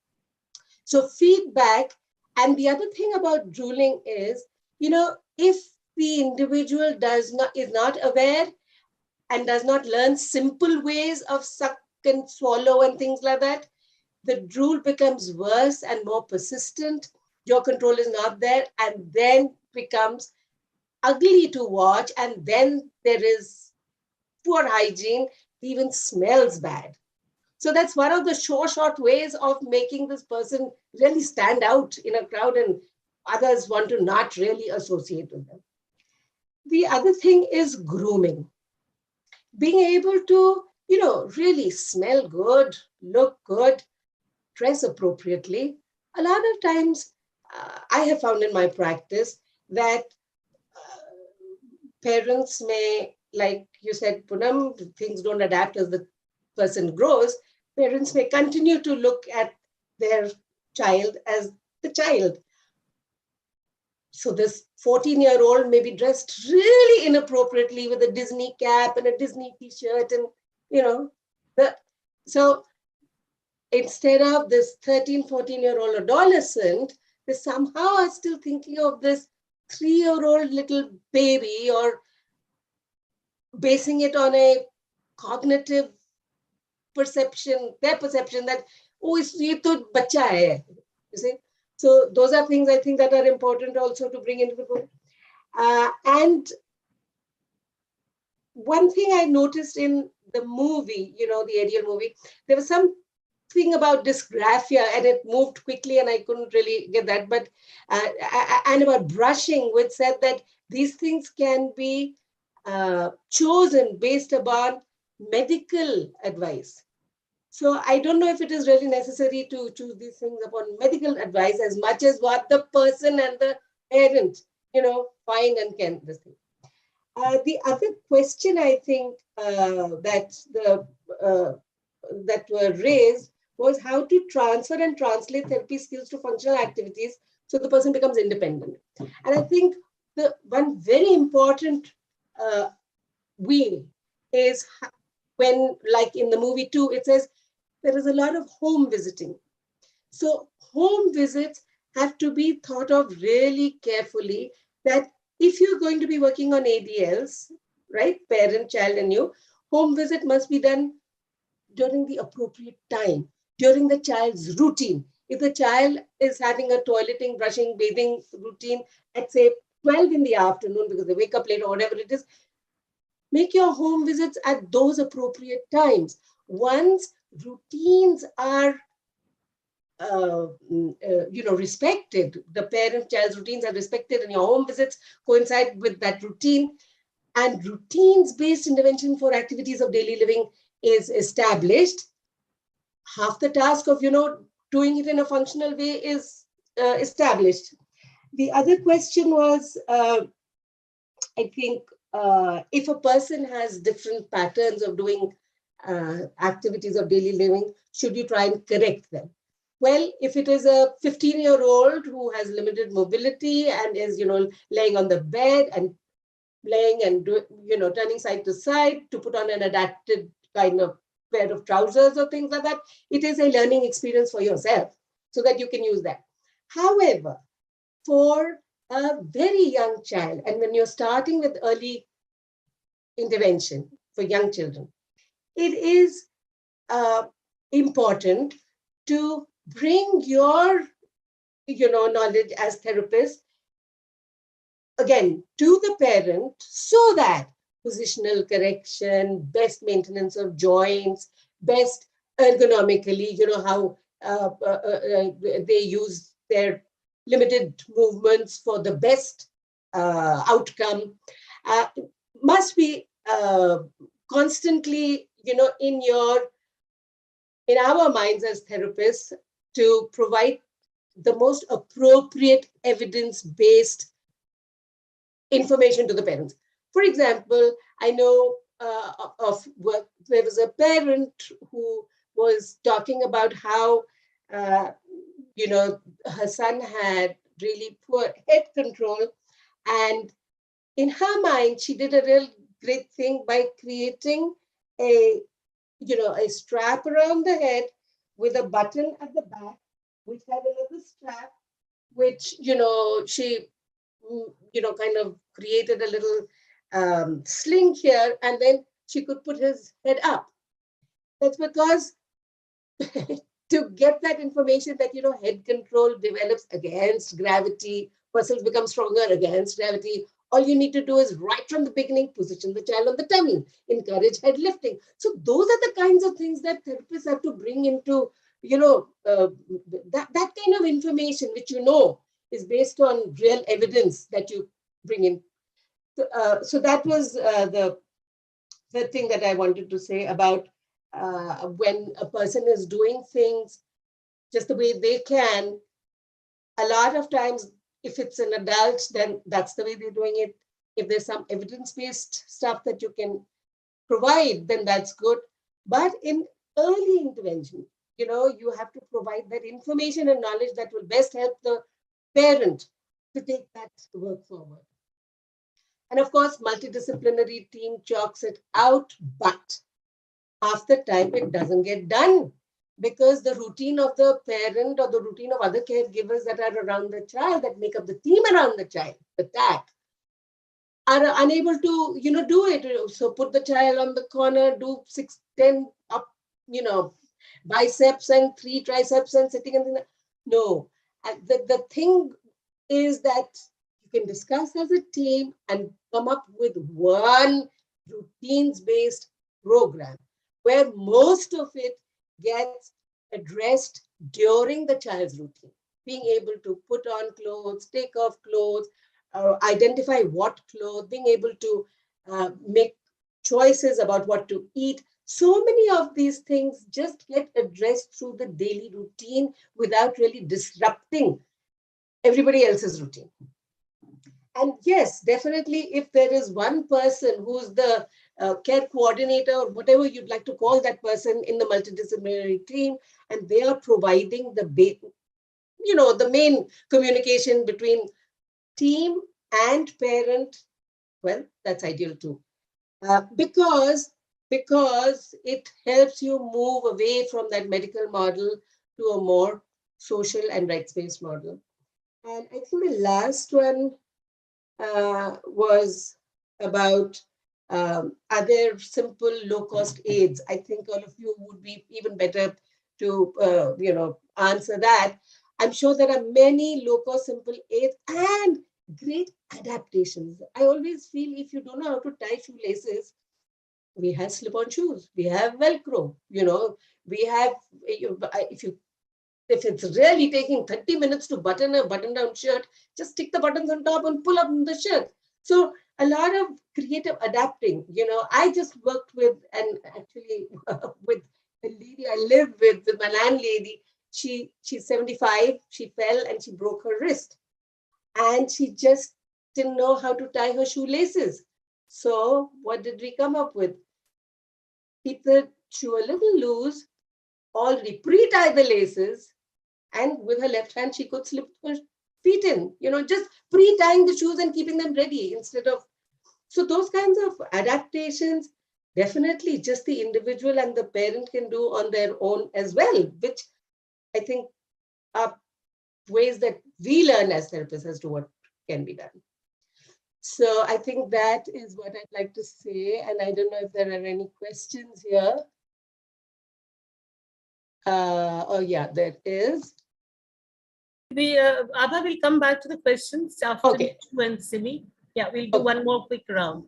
So feedback. And the other thing about drooling is, if the individual is not aware and does not learn simple ways of suck and swallow and things like that, the drool becomes worse and more persistent. Your control is not there, and then becomes ugly to watch. And then there is poor hygiene, even smells bad. So that's one of the short ways of making this person really stand out in a crowd and others want to not really associate with them. The other thing is grooming. Being able to, really smell good, look good, dress appropriately. A lot of times I have found in my practice that parents may, like you said, Poonam, things don't adapt as the person grows. Parents may continue to look at their child as the child. So this 14-year-old may be dressed really inappropriately with a Disney cap and a Disney t-shirt, and so instead of this 13, 14-year-old adolescent, they somehow are still thinking of this 3-year-old little baby, or basing it on a cognitive perception, their perception that, oh, ye to bacha hai, you see. So those are things I think that are important also to bring into the book. And one thing I noticed in the movie, the Ariel movie, there was something about dysgraphia, and it moved quickly and I couldn't really get that, but and about brushing, which said that these things can be chosen based upon medical advice. So I don't know if it is really necessary to choose these things upon medical advice as much as what the person and the parent, find and can this thing. The other question I think that were raised was how to transfer and translate therapy skills to functional activities so the person becomes independent. And I think the one very important way is when, like in the movie too, it says there is a lot of home visiting. So home visits have to be thought of really carefully, that if you're going to be working on ADLs, right, parent, child, and you, home visit must be done during the appropriate time, during the child's routine. If the child is having a toileting, brushing, bathing routine at say 12 in the afternoon because they wake up late or whatever it is, Make your home visits at those appropriate times. Once routines are respected, the parent-child routines are respected, and your home visits coincide with that routine, and routines-based intervention for activities of daily living is established, half the task of, doing it in a functional way is established. The other question was, I think, if a person has different patterns of doing activities of daily living, should you try and correct them? Well, if it is a 15-year-old who has limited mobility and is, laying on the bed and laying and, turning side to side to put on an adapted kind of pair of trousers or things like that, it is a learning experience for yourself so that you can use that. However, for a very young child, and when you're starting with early intervention for young children, it is important to bring your, knowledge as therapists, again, to the parent, so that positional correction, best maintenance of joints, best ergonomically, how they use their limited movements for the best outcome, must be constantly, in our minds as therapists, to provide the most appropriate evidence-based information to the parents. For example, I know there was a parent who was talking about how, her son had really poor head control, and in her mind, she did a real great thing by creating a strap around the head with a button at the back, which had another strap, which, she, kind of created a little sling here, and then she could put his head up. That's because to get that information that, head control develops against gravity, muscles become stronger against gravity. All you need to do is right from the beginning, position the child on the tummy, encourage head lifting. So those are the kinds of things that therapists have to bring into, that kind of information, which, is based on real evidence that you bring in. So that was the thing that I wanted to say about when a person is doing things just the way they can. A lot of times, if it's an adult, then that's the way they're doing it. If there's some evidence-based stuff that you can provide, then that's good. But in early intervention, you have to provide that information and knowledge that will best help the parent to take that work forward. And of course, multidisciplinary team chalks it out, but half the time it doesn't get done because the routine of the parent or the routine of other caregivers that are around the child, that make up the team around the child, the TAC, are unable to, do it. So put the child on the corner, do 6, 10 up, biceps and 3 triceps and sitting and no. And the thing is that you can discuss as a team and come up with one routines-based program where most of it gets addressed during the child's routine. Being able to put on clothes, take off clothes, identify what clothes, being able to make choices about what to eat. So many of these things just get addressed through the daily routine without really disrupting everybody else's routine. And yes, definitely, if there is one person who's the care coordinator or whatever you'd like to call that person in the multidisciplinary team, and they are providing the the main communication between team and parent, well, that's ideal too. Because it helps you move away from that medical model to a more social and rights-based model. And I think the last one was about other simple low-cost aids. I think all of you would be even better to answer that. I'm sure there are many low-cost simple aids, and great adaptations. I always feel if you don't know how to tie shoelaces, we have slip-on shoes, we have Velcro, we have, if it's really taking 30 minutes to button a button-down shirt, just stick the buttons on top and pull up the shirt. So a lot of creative adapting. I just worked with, and actually with a lady I live with my landlady. She's 75. She fell and she broke her wrist, and she just didn't know how to tie her shoelaces. So what did we come up with? Keep the shoe a little loose, already pre-tie the laces, and with her left hand, she could slip her feet in, just pre-tying the shoes and keeping them ready instead of. So those kinds of adaptations, definitely just the individual and the parent can do on their own as well, which I think are ways that we learn as therapists as to what can be done. So I think that is what I'd like to say. And I don't know if there are any questions here. Oh yeah, there is. Abha will come back to the questions after Okay. Nishu and Simi. Yeah, we'll do one more quick round.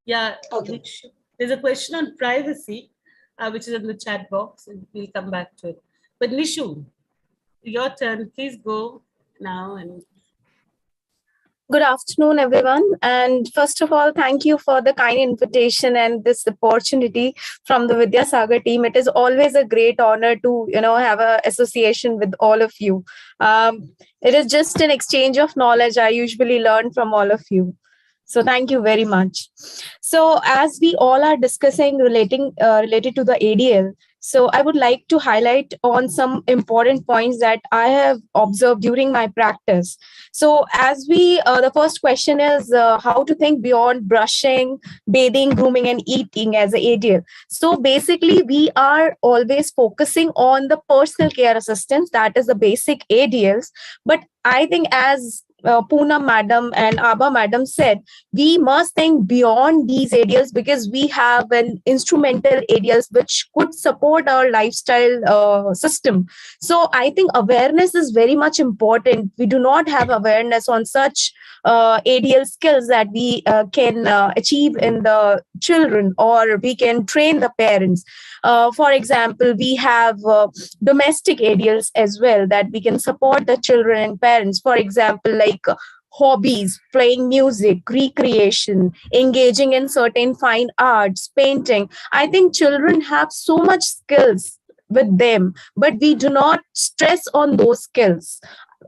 Yeah, okay. Nishu. There's a question on privacy, which is in the chat box, and we'll come back to it. But Nishu, your turn. Please go now. And good afternoon, everyone. And first of all, thank you for the kind invitation and this opportunity from the Vidya Sagar team. It is always a great honor to, have an association with all of you. It is just an exchange of knowledge I usually learn from all of you. So thank you very much. So as we all are discussing related to the ADL, so I would like to highlight on some important points that I have observed during my practice. So as the first question is how to think beyond brushing, bathing, grooming, and eating as an ADL. So basically, we are always focusing on the personal care assistance, that is the basic ADLs. But I think as Poonam madam and Abha madam said, we must think beyond these ADLs because we have an instrumental ADLs which could support our lifestyle system. So I think awareness is very much important. We do not have awareness on such ADL skills that we can achieve in the children, or we can train the parents. For example, we have domestic ADLs as well that we can support the children and parents. For example, like hobbies, playing music, recreation, engaging in certain fine arts, painting. I think children have so much skills with them, but we do not stress on those skills.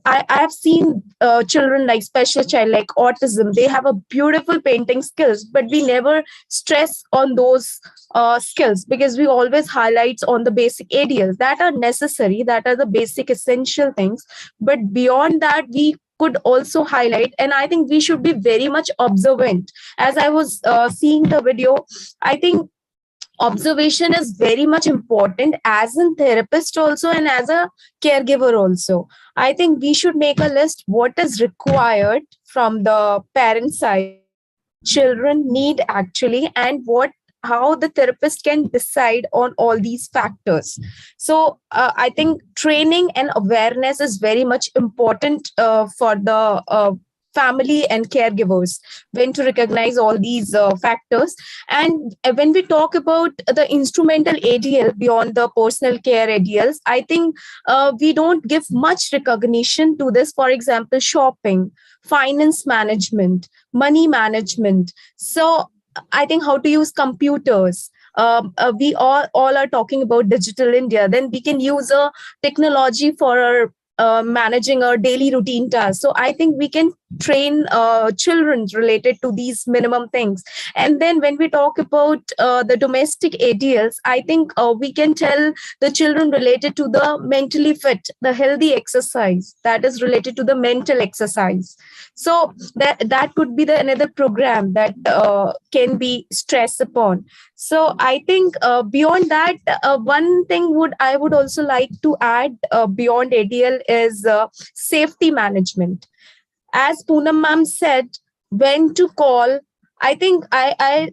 I have seen children like special child, like autism, they have a beautiful painting skills, but we never stress on those skills because we always highlight on the basic ADLs that are necessary, that are the basic essential things. But beyond that, we could also highlight, and I think we should be very much observant. As I was seeing the video, I think observation is very much important as a therapist also and as a caregiver also. I think we should make a list what is required from the parent side, children need actually, and how the therapist can decide on all these factors. So I think training and awareness is very much important for the family and caregivers when to recognize all these factors. And when we talk about the instrumental ADL beyond the personal care ADLs, I think we don't give much recognition to this. For example, shopping, finance management, money management. So I think how to use computers. We all are talking about digital India. Then we can use a technology for our managing our daily routine tasks. So I think we can train children related to these minimum things. And then when we talk about the domestic ADLs, I think we can tell the children related to the mentally fit, the healthy exercise that is related to the mental exercise. So that could be another program that can be stressed upon. So I think beyond that, one thing I would also like to add beyond ADL is safety management. As Poonam ma'am said, when to call, I think I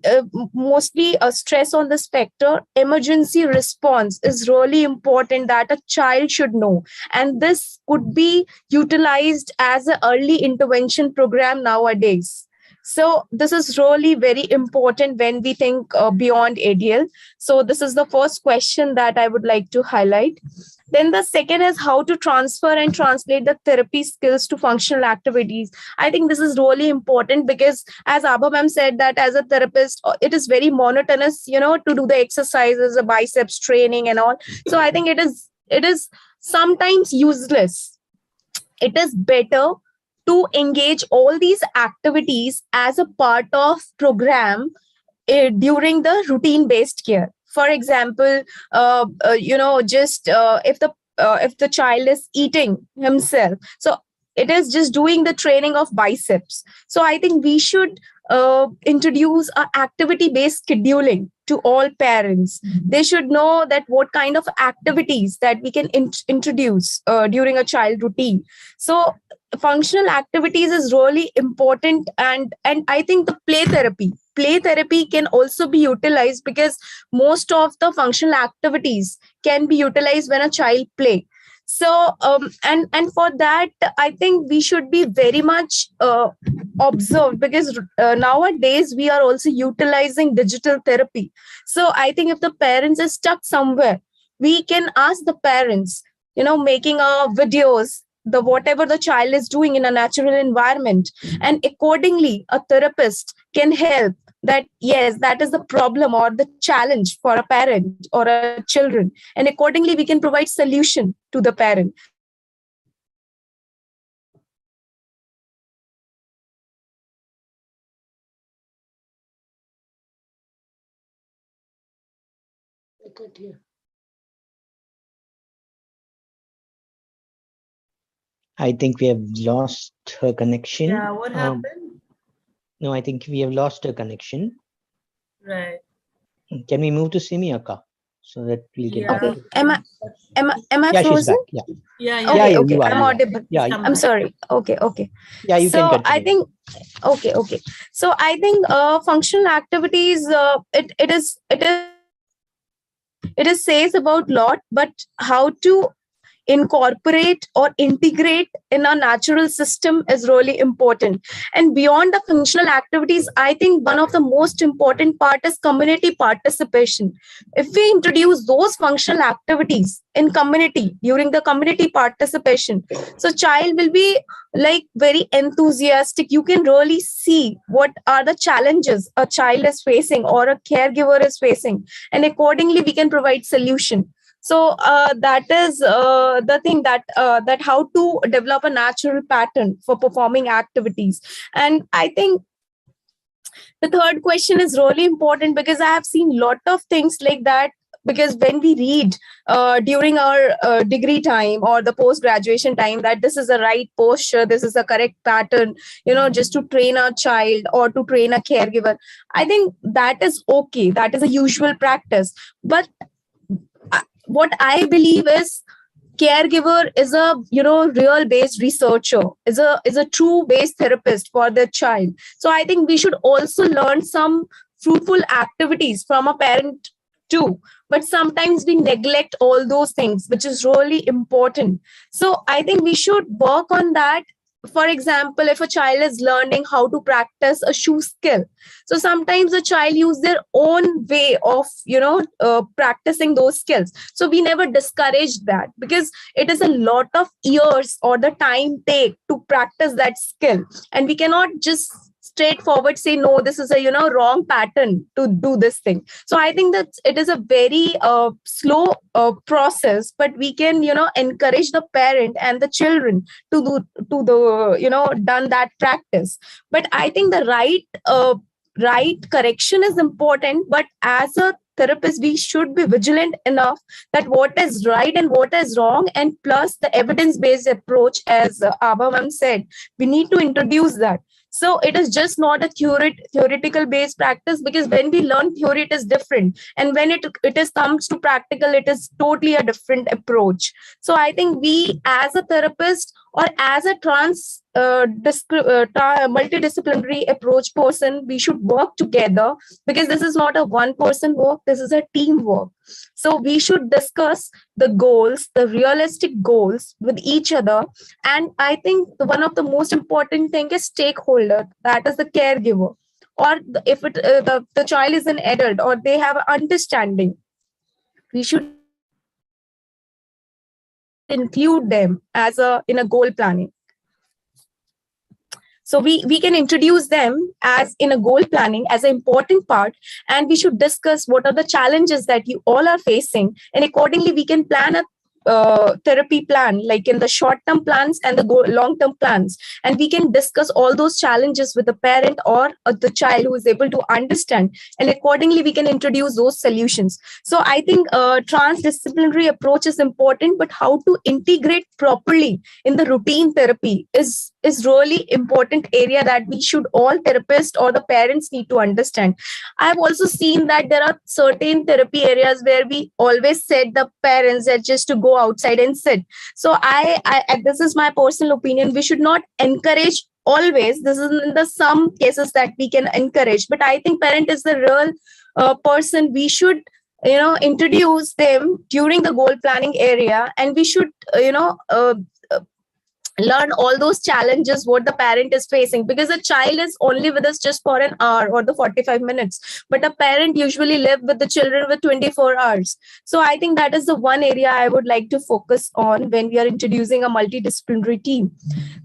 mostly stress on this factor. Emergency response is really important that a child should know. And this could be utilized as an early intervention program nowadays. So this is really very important when we think beyond ADL. So this is the first question that I would like to highlight. Then the second is how to transfer and translate the therapy skills to functional activities. I think this is really important because as Abha ma'am said that as a therapist, it is very monotonous, to do the exercises, the biceps training and all. So I think it is sometimes useless. It is better to engage all these activities as a part of program during the routine based care. For example, if the child is eating himself, so it is just doing the training of biceps. So I think we should introduce a activity based scheduling to all parents. They should know that what kind of activities that we can introduce during a child routine. So functional activities is really important, and I think the play therapy can also be utilized because most of the functional activities can be utilized when a child play. So and for that I think we should be very much observed because nowadays we are also utilizing digital therapy. So I think if the parents are stuck somewhere, we can ask the parents, making videos, the whatever the child is doing in a natural environment, and accordingly a therapist can help that yes, that is the problem or the challenge for a parent or a children, and accordingly we can provide solution to the parent. So I think this is really important. Good, yeah. I think we have lost her connection. Yeah, what happened? No, I think we have lost her connection. Right. Can we move to Simi Akka so that we'll get back? Okay. Am I Yeah, she's frozen? back. Yeah. Okay, you are, I'm you are. audible. Yeah, I'm sorry. Okay. Yeah, you can So continue. I think okay. So I think functional activities it is says about lot, but how to incorporate or integrate in a natural system is really important. And beyond the functional activities, I think one of the most important part is community participation. If we introduce those functional activities in community during the community participation, so child will be like very enthusiastic. You can really see what are the challenges a child is facing or a caregiver is facing, and accordingly we can provide solution. So that is the thing that how to develop a natural pattern for performing activities. And I think the third question is really important because I have seen lot of things like that. Because when we read during our degree time or the post-graduation time that this is the right posture, this is the correct pattern, just to train a child or to train a caregiver, I think that is okay. That is a usual practice. But what I believe is caregiver is a real based researcher, is a true based therapist for the child. So I think we should also learn some fruitful activities from a parent too. But sometimes we neglect all those things, which is really important. So I think we should work on that. For example, if a child is learning how to practice a shoe skill, so sometimes the child use their own way of practicing those skills. So we never discourage that because it is a lot of years or the time take to practice that skill, and we cannot just straightforward say no, this is a wrong pattern to do this thing. So I think that it is a very slow process, but we can encourage the parent and the children to done that practice. But I think the right correction is important. But as a therapist, we should be vigilant enough that what is right and what is wrong, and plus the evidence-based approach, as Abha ma'am said, we need to introduce that. So it is just not a theoretical based practice, because when we learn theory, it is different. And when it comes to practical, it is totally a different approach. So I think we as a therapist or as a multidisciplinary approach person, we should work together, because this is not a one person work, this is a team work. So we should discuss the goals, the realistic goals with each other. And I think one of the most important thing is stakeholder, that is the caregiver, or if the child is an adult or they have understanding, we should include them as in a goal planning. So we can introduce them as in a goal planning as an important part, and we should discuss what are the challenges that you all are facing, and accordingly we can plan a therapy plan, like in the short-term plans and the long-term plans, and we can discuss all those challenges with the parent or the child who is able to understand, and accordingly we can introduce those solutions. So I think transdisciplinary approach is important, but how to integrate properly in the routine therapy is really important area that we should all therapists or the parents need to understand. I've also seen that there are certain therapy areas where we always said the parents that just to go outside and sit. So I this is my personal opinion, we should not encourage always. This is in the some cases that we can encourage, but I think parent is the real person. We should introduce them during the goal planning area, and we should learn all those challenges what the parent is facing, because a child is only with us just for an hour or the 45 minutes, but a parent usually live with the children with 24 hours. So I think that is the one area I would like to focus on when we are introducing a multidisciplinary team.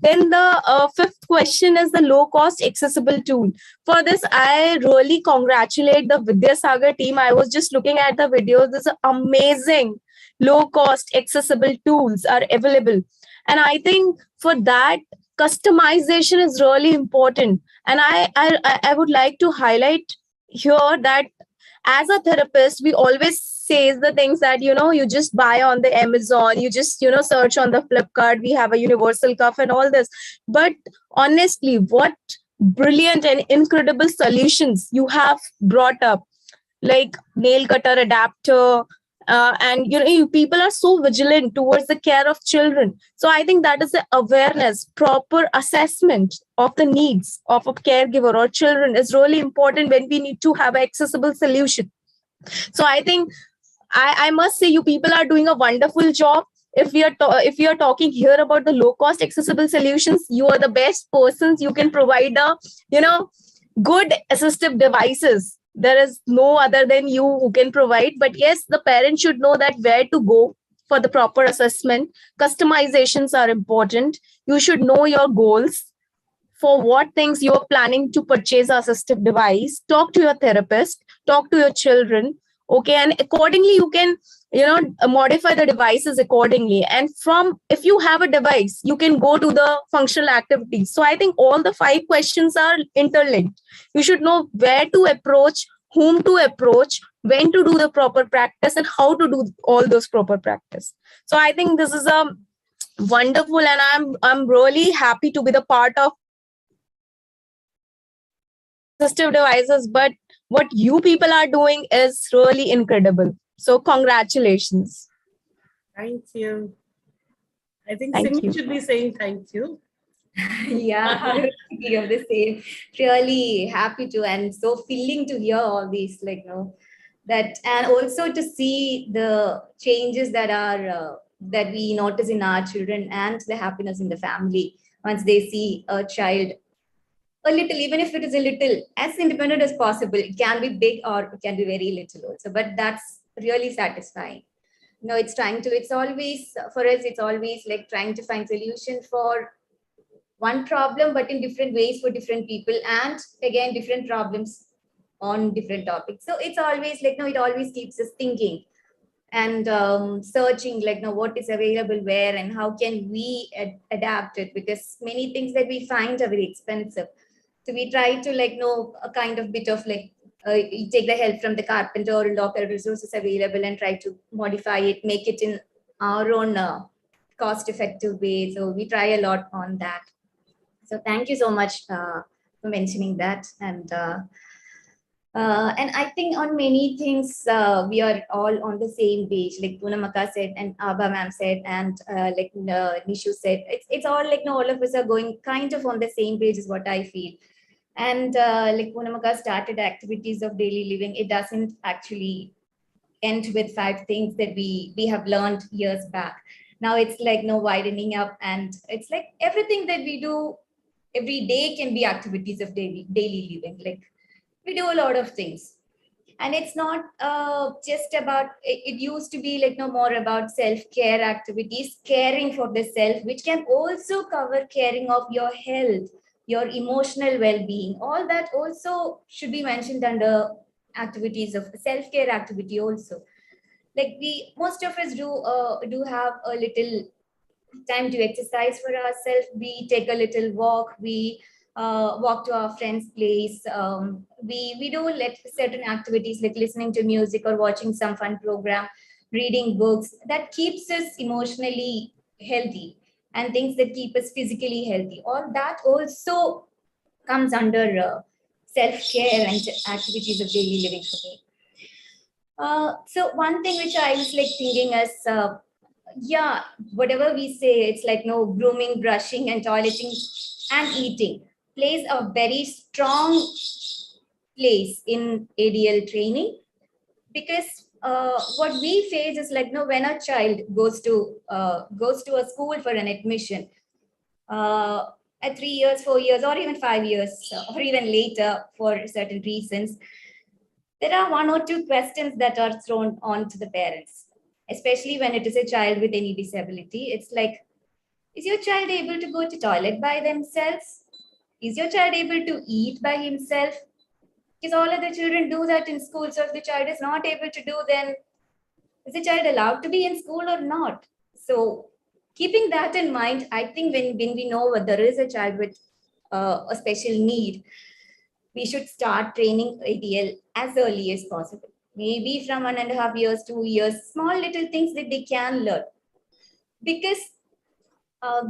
Then the fifth question is the low cost accessible tool. For this, I really congratulate the Vidya Sagar team. I was just looking at the videos. This amazing low cost accessible tools are available. And I think for that, customization is really important. And I would like to highlight here that as a therapist, we always say the things that, you just buy on the Amazon, you just, search on the Flipkart, we have a universal cuff and all this. But honestly, what brilliant and incredible solutions you have brought up, like nail cutter adapter, and people are so vigilant towards the care of children. So I think that is the awareness, proper assessment of the needs of a caregiver or children is really important when we need to have an accessible solution. So I think I must say you people are doing a wonderful job. If we are talking here about the low cost accessible solutions, you are the best persons. You can provide good assistive devices. There is no other than you who can provide. But yes, the parent should know that where to go for the proper assessment. Customizations are important. You should know your goals, for what things you are planning to purchase an assistive device. Talk to your therapist, talk to your children. Okay, and accordingly you can modify the devices accordingly. And if you have a device, you can go to the functional activities. So I think all the 5 questions are interlinked. You should know where to approach, whom to approach, when to do the proper practice, and how to do all those proper practice. So I think this is a wonderful, and I'm really happy to be the part of assistive devices. But what you people are doing is really incredible. So congratulations. Thank you. I think Thank Simi you. should be saying thank you. Yeah, thinking of the same. Really happy to, and so feeling to hear all these, that, and also to see the changes that are that we notice in our children, and the happiness in the family once they see a child a little, even if it is a little, as independent as possible. It can be big or it can be very little also, but that's really satisfying. It's always, for us, it's always like trying to find solution for one problem, but in different ways for different people, and again, different problems on different topics. So it's always it always keeps us thinking and searching what is available where, and how can we adapt it, because many things that we find are very expensive. So we try to know a kind of bit of take the help from the carpenter or local resources available and try to modify it, make it in our own cost-effective way. So we try a lot on that. So thank you so much for mentioning that. And And I think on many things, we are all on the same page, like Poonam said, and Abha ma'am said, and Nishu said. It's all like, all of us are going kind of on the same page is what I feel. And like Poonam started activities of daily living, it doesn't actually end with 5 things that we have learned years back. Now it's like widening up, and it's like everything that we do every day can be activities of daily living. Like we do a lot of things, and it's not just about it used to be like more about self-care activities, caring for the self, which can also cover caring of your health, your emotional well-being. All that also should be mentioned under activities of self-care activity also. Like most of us do have a little time to exercise for ourselves. We take a little walk, we walk to our friend's place. We do certain activities like listening to music or watching some fun program, reading books that keeps us emotionally healthy, and things that keep us physically healthy. All that also comes under self-care and activities of daily living for me. So one thing which I was like thinking is, yeah, whatever we say, it's like grooming, brushing, and toileting and eating plays a very strong place in ADL training, because what we face is like when a child goes to a school for an admission at 3 years, 4 years, or even 5 years, or even later for certain reasons, there are 1 or 2 questions that are thrown on to the parents, especially when it is a child with any disability. It's like, is your child able to go to toilet by themselves? Is your child able to eat by himself? Because all of the children do that in school. So if the child is not able to do, then is the child allowed to be in school or not? So keeping that in mind, I think when we know there is a child with a special need, we should start training ADL as early as possible. Maybe from 1.5 years, 2 years, small little things that they can learn. Because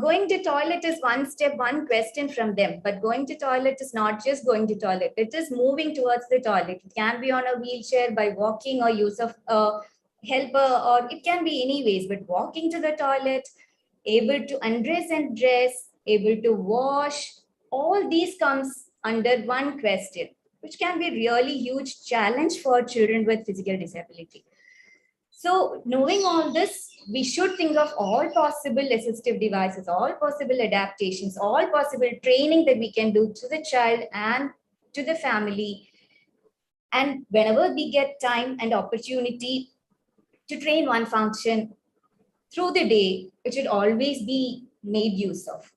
going to toilet is one step, one question from them. But going to toilet is not just going to toilet. It is moving towards the toilet. It can be on a wheelchair, by walking, or use of a helper, or it can be any ways. But walking to the toilet, able to undress and dress, able to wash, all these comes under one question, which can be really huge challenge for children with physical disability. So knowing all this, we should think of all possible assistive devices, all possible adaptations, all possible training that we can do to the child and to the family. And whenever we get time and opportunity to train one function through the day, it should always be made use of.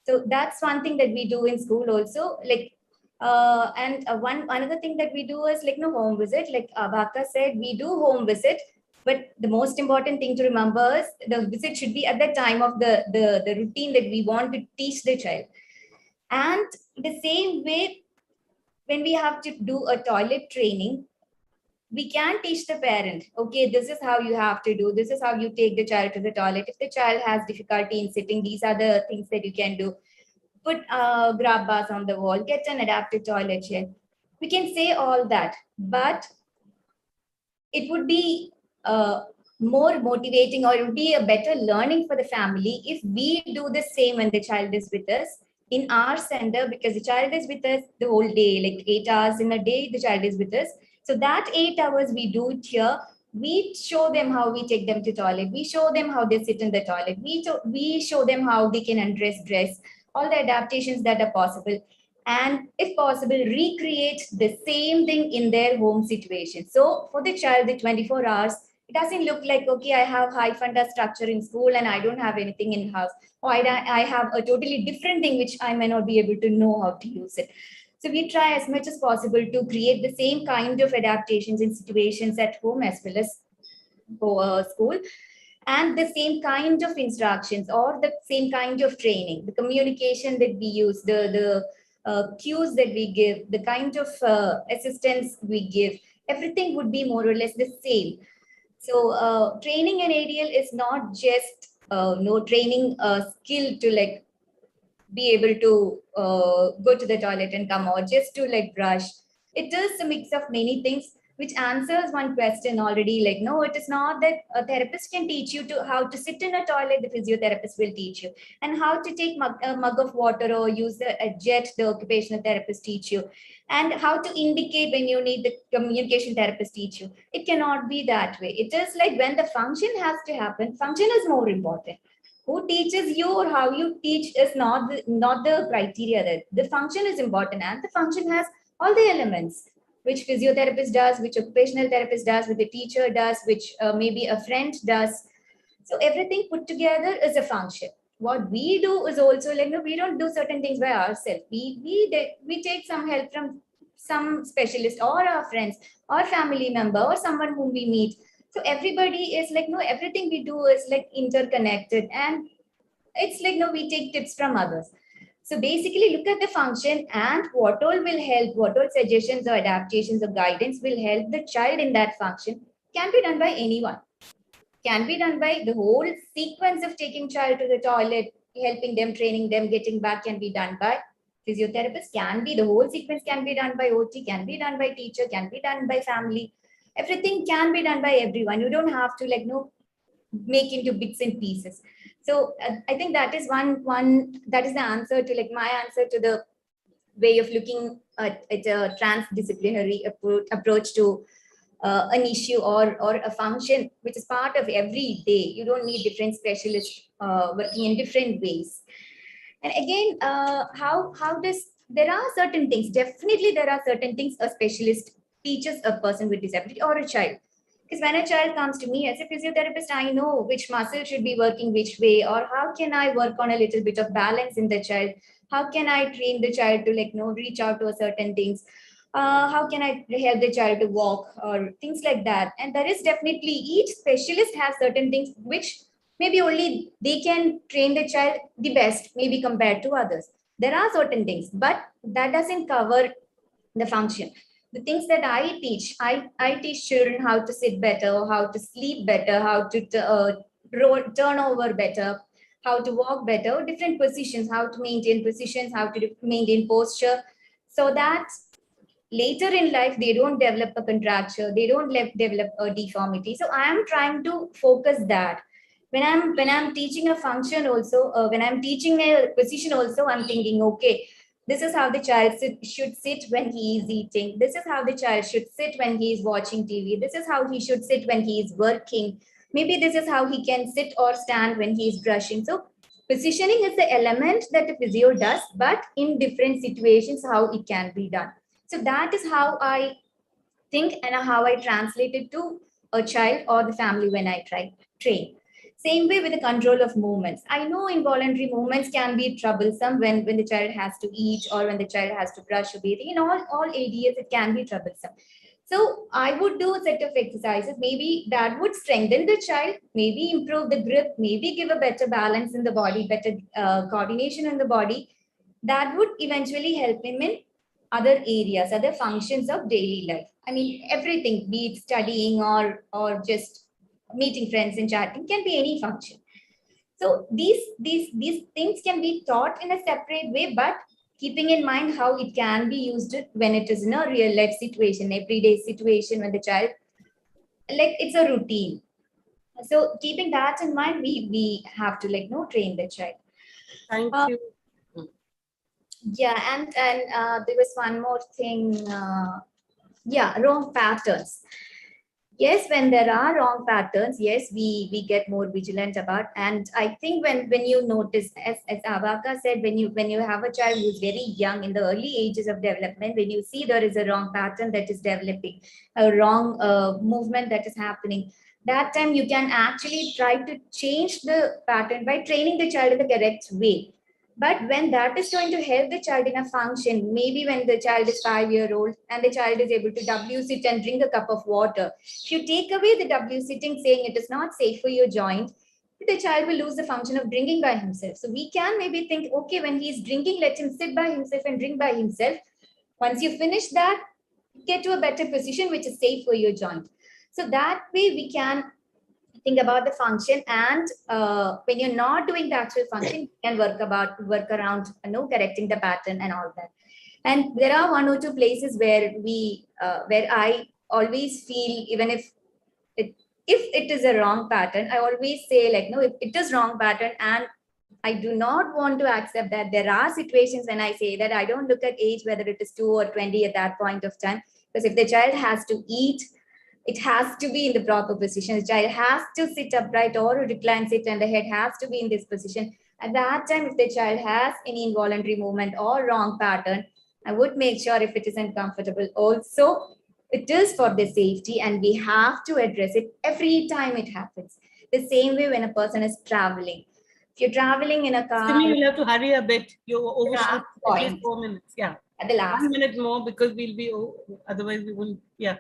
So that's one thing that we do in school also. Like, one another thing that we do is like home visit. Like Abha said, we do home visit, but the most important thing to remember is the visit should be at the time of the routine that we want to teach the child. And the same way, when we have to do a toilet training, we can teach the parent, okay, this is how you have to do, this is how you take the child to the toilet. If the child has difficulty in sitting, these are the things that you can do. Put grab bars on the wall, get an adapted toilet chair. We can say all that, but it would be more motivating, or it would be a better learning for the family if we do the same when the child is with us in our center, because the child is with us the whole day, like 8 hours in a day, the child is with us. So that 8 hours we do it here. We show them how we take them to toilet. We show them how they sit in the toilet. We show them how they can undress, dress, all the adaptations that are possible. And if possible, recreate the same thing in their home situation. So for the child, the 24 hours, it doesn't look like, okay, I have high funda structure in school and I don't have anything in house. Or I have a totally different thing which I may not be able to know how to use it. So we try as much as possible to create the same kind of adaptations in situations at home as well as school, and the same kind of instructions or the same kind of training, the communication that we use, the cues that we give, the kind of assistance we give, everything would be more or less the same. So training in ADL is not just training a skill to like be able to go to the toilet and come out, just to like brush. It is a mix of many things, which answers one question already. Like, no, it is not that a therapist can teach you to how to sit in a toilet. The physiotherapist will teach you, and how to take a mug of water or use a jet. The occupational therapist teach you, and how to indicate when you need, the communication therapist teach you. It cannot be that way. It is like when the function has to happen, function is more important. Who teaches you or how you teach is not the criteria. That the function is important, and the function has all the elements, which physiotherapist does, which occupational therapist does, which the teacher does, which maybe a friend does. So everything put together is a function. What we do is also like, no, we don't do certain things by ourselves. We take some help from some specialist or our friends or family member or someone whom we meet. So everybody is like, no, everything we do is like interconnected, and it's like, no, we take tips from others. So basically look at the function and what all will help, what all suggestions or adaptations or guidance will help the child in that function can be done by anyone. Can be done by the whole sequence of taking child to the toilet, helping them, training them, getting back can be done by physiotherapist, can be the whole sequence can be done by OT, can be done by teacher, can be done by family. Everything can be done by everyone. You don't have to like, no, make into bits and pieces. So I think that is one that is the answer to like my answer to the way of looking at a transdisciplinary approach to an issue or a function, which is part of every day. You don't need different specialists working in different ways. And again, how does, there are certain things, definitely there are certain things a specialist teaches a person with disability or a child. Because when a child comes to me as a physiotherapist, I know which muscle should be working which way, or how can I work on a little bit of balance in the child? How can I train the child to like, reach out to a certain things? How can I help the child to walk or things like that? And there is definitely, each specialist has certain things which maybe only they can train the child the best, maybe compared to others. There are certain things, but that doesn't cover the function. The things that I teach, I teach children how to sit better, how to sleep better, how to turn over better, how to walk better, different positions, how to maintain positions, how to maintain posture, so that later in life they don't develop a contracture, they don't develop a deformity. So I am trying to focus that. When I'm teaching a function also, when I'm teaching a position also, I'm thinking, okay, this is how the child should sit when he is eating. This is how the child should sit when he is watching TV. This is how he should sit when he is working. Maybe this is how he can sit or stand when he is brushing. So positioning is the element that the physio does, but in different situations, how it can be done. So that is how I think and how I translate it to a child or the family when I train. Same way with the control of movements. I know involuntary movements can be troublesome when the child has to eat or when the child has to brush or bathing. In all areas, it can be troublesome. So I would do a set of exercises. Maybe that would strengthen the child, maybe improve the grip, maybe give a better balance in the body, better coordination in the body. That would eventually help him in other areas, other functions of daily life. I mean, everything, be it studying or just meeting friends and chatting, can be any function. So these things can be taught in a separate way, but keeping in mind how it can be used when it is in a real life situation, everyday situation, when the child, like, it's a routine. So keeping that in mind, we have to train the child. Thank you. Yeah, and there was one more thing. Wrong patterns. Yes, when there are wrong patterns, yes, we get more vigilant about. And I think when you notice, as Abha said, when you have a child who's very young, in the early ages of development, when you see there is a wrong pattern that is developing, a wrong movement that is happening, that time you can actually try to change the pattern by training the child in the correct way. But when that is going to help the child in a function, maybe when the child is 5-year-old and the child is able to W sit and drink a cup of water, if you take away the W sitting, saying it is not safe for your joint, the child will lose the function of drinking by himself. So we can maybe think, okay, when he's drinking, let him sit by himself and drink by himself. Once you finish that, get to a better position which is safe for your joint. So that way we can think about the function, and when you're not doing the actual function, you can work around, correcting the pattern and all that. And there are one or two places where where I always feel, even if it is a wrong pattern, I always say like, no, if it is wrong pattern, and I do not want to accept that. There are situations when I say that I don't look at age, whether it is 2 or 20 at that point of time, because if the child has to eat, it has to be in the proper position. The child has to sit upright or recline sit, and the head has to be in this position. At that time, if the child has any involuntary movement or wrong pattern, I would make sure if it is uncomfortable. Also, it is for the safety, and we have to address it every time it happens. The same way when a person is traveling. If you're traveling in a car, Simi, you'll have to hurry a bit. You overshot at least point. 4 minutes. Yeah. At the last. 1 minute more, because we'll be, otherwise we won't. Yeah.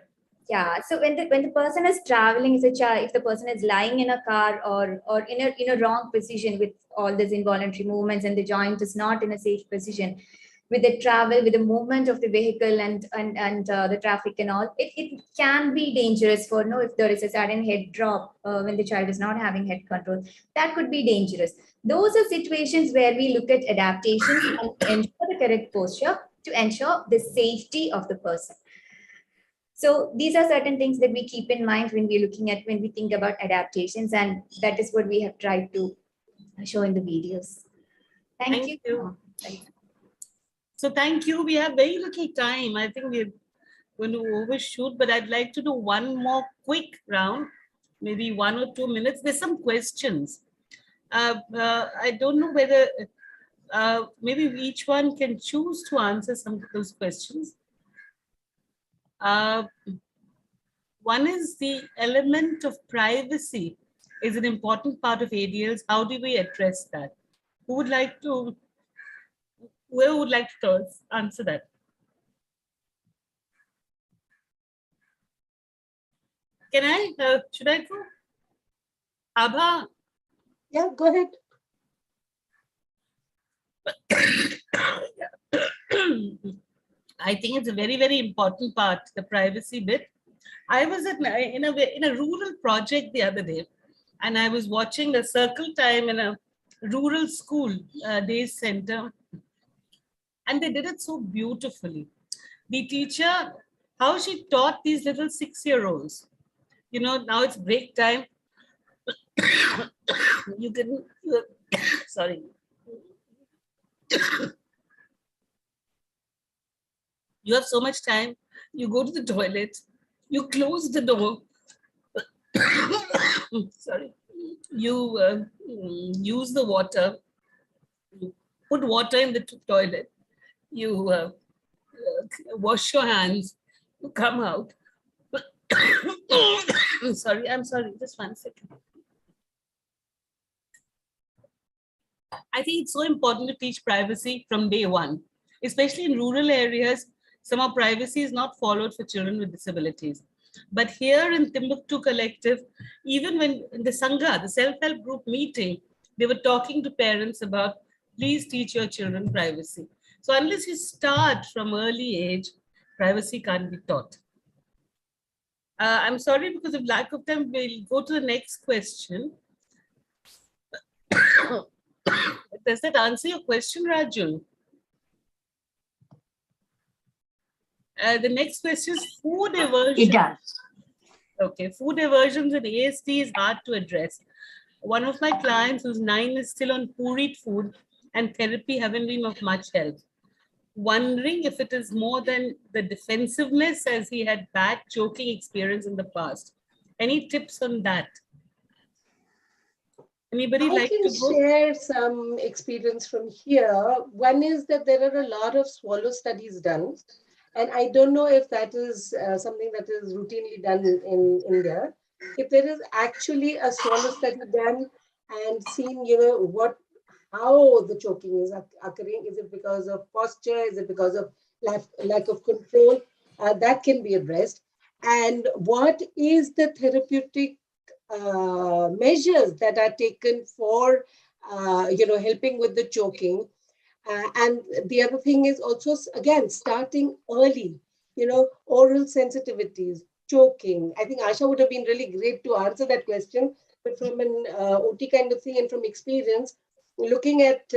Yeah. So when the person is traveling, if the person is lying in a car or in a wrong position with all these involuntary movements, and the joint is not in a safe position, with the travel, with the movement of the vehicle and the traffic and all, it can be dangerous for if there is a sudden head drop when the child is not having head control. That could be dangerous. Those are situations where we look at adaptations and ensure the correct posture to ensure the safety of the person. So these are certain things that we keep in mind when we think about adaptations, and that is what we have tried to show in the videos. Thank you. Thank you. So thank you. We have very little time. I think we're going to overshoot, but I'd like to do one more quick round, maybe 1 or 2 minutes. There's some questions. I don't know whether maybe each one can choose to answer some of those questions. One is the element of privacy is an important part of ADLs. How do we address that? Whoever would like to answer that? Can I, should I go? Abha? Yeah, go ahead. I think it's a very, very important part, the privacy bit. I was in a rural project the other day, and I was watching a circle time in a rural school day center, and they did it so beautifully. The teacher, how she taught these little 6-year-olds. Now it's break time. You can, sorry. You have so much time. You go to the toilet, you close the door. Sorry. You use the water, you put water in the toilet, you wash your hands, you come out. I'm sorry, just 1 second. I think it's so important to teach privacy from day one, especially in rural areas. Some of privacy is not followed for children with disabilities. But here in Timbuktu Collective, even when in the Sangha, the self-help group meeting, they were talking to parents about, please teach your children privacy. So unless you start from early age, privacy can't be taught. I'm sorry, because of lack of time, we'll go to the next question. Does that answer your question, Raju? The next question is food aversion. It does. Okay, food aversions in ASD is hard to address. One of my clients who's 9 is still on pureed food, and therapy haven't been of much help. Wondering if it is more than the defensiveness, as he had bad choking experience in the past. Any tips on that? Anybody like to go? I can share some experience from here. One is that there are a lot of swallow studies done. And I don't know if that is something that is routinely done in India. If there is actually a swallow study done and seen, how the choking is occurring. Is it because of posture? Is it because of lack of control? That can be addressed. And what is the therapeutic measures that are taken for, helping with the choking? And the other thing is also, again, starting early, oral sensitivities, choking. I think Asha would have been really great to answer that question, but from an OT kind of thing and from experience, looking at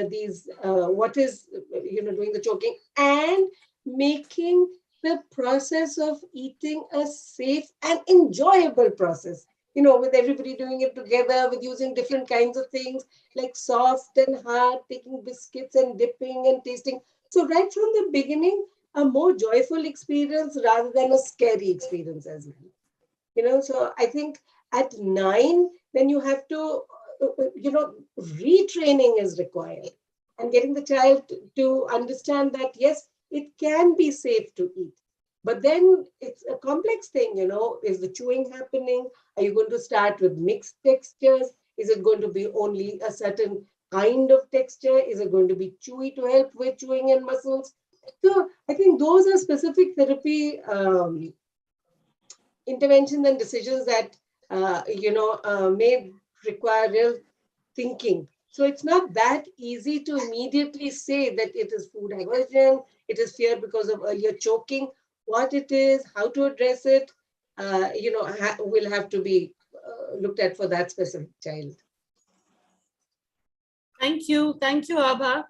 these, what is, doing the choking and making the process of eating a safe and enjoyable process, with everybody doing it together, with using different kinds of things like soft and hard, taking biscuits and dipping and tasting. So right from the beginning, a more joyful experience rather than a scary experience as well. So I think at 9, then you have to, retraining is required and getting the child to understand that, yes, it can be safe to eat. But then it's a complex thing, is the chewing happening? Are you going to start with mixed textures? Is it going to be only a certain kind of texture? Is it going to be chewy to help with chewing and muscles? So I think those are specific therapy interventions and decisions that, may require real thinking. So it's not that easy to immediately say that it is food aversion, it is fear because of earlier choking. What it is, how to address it, will have to be looked at for that specific child. Thank you. Thank you, Abha.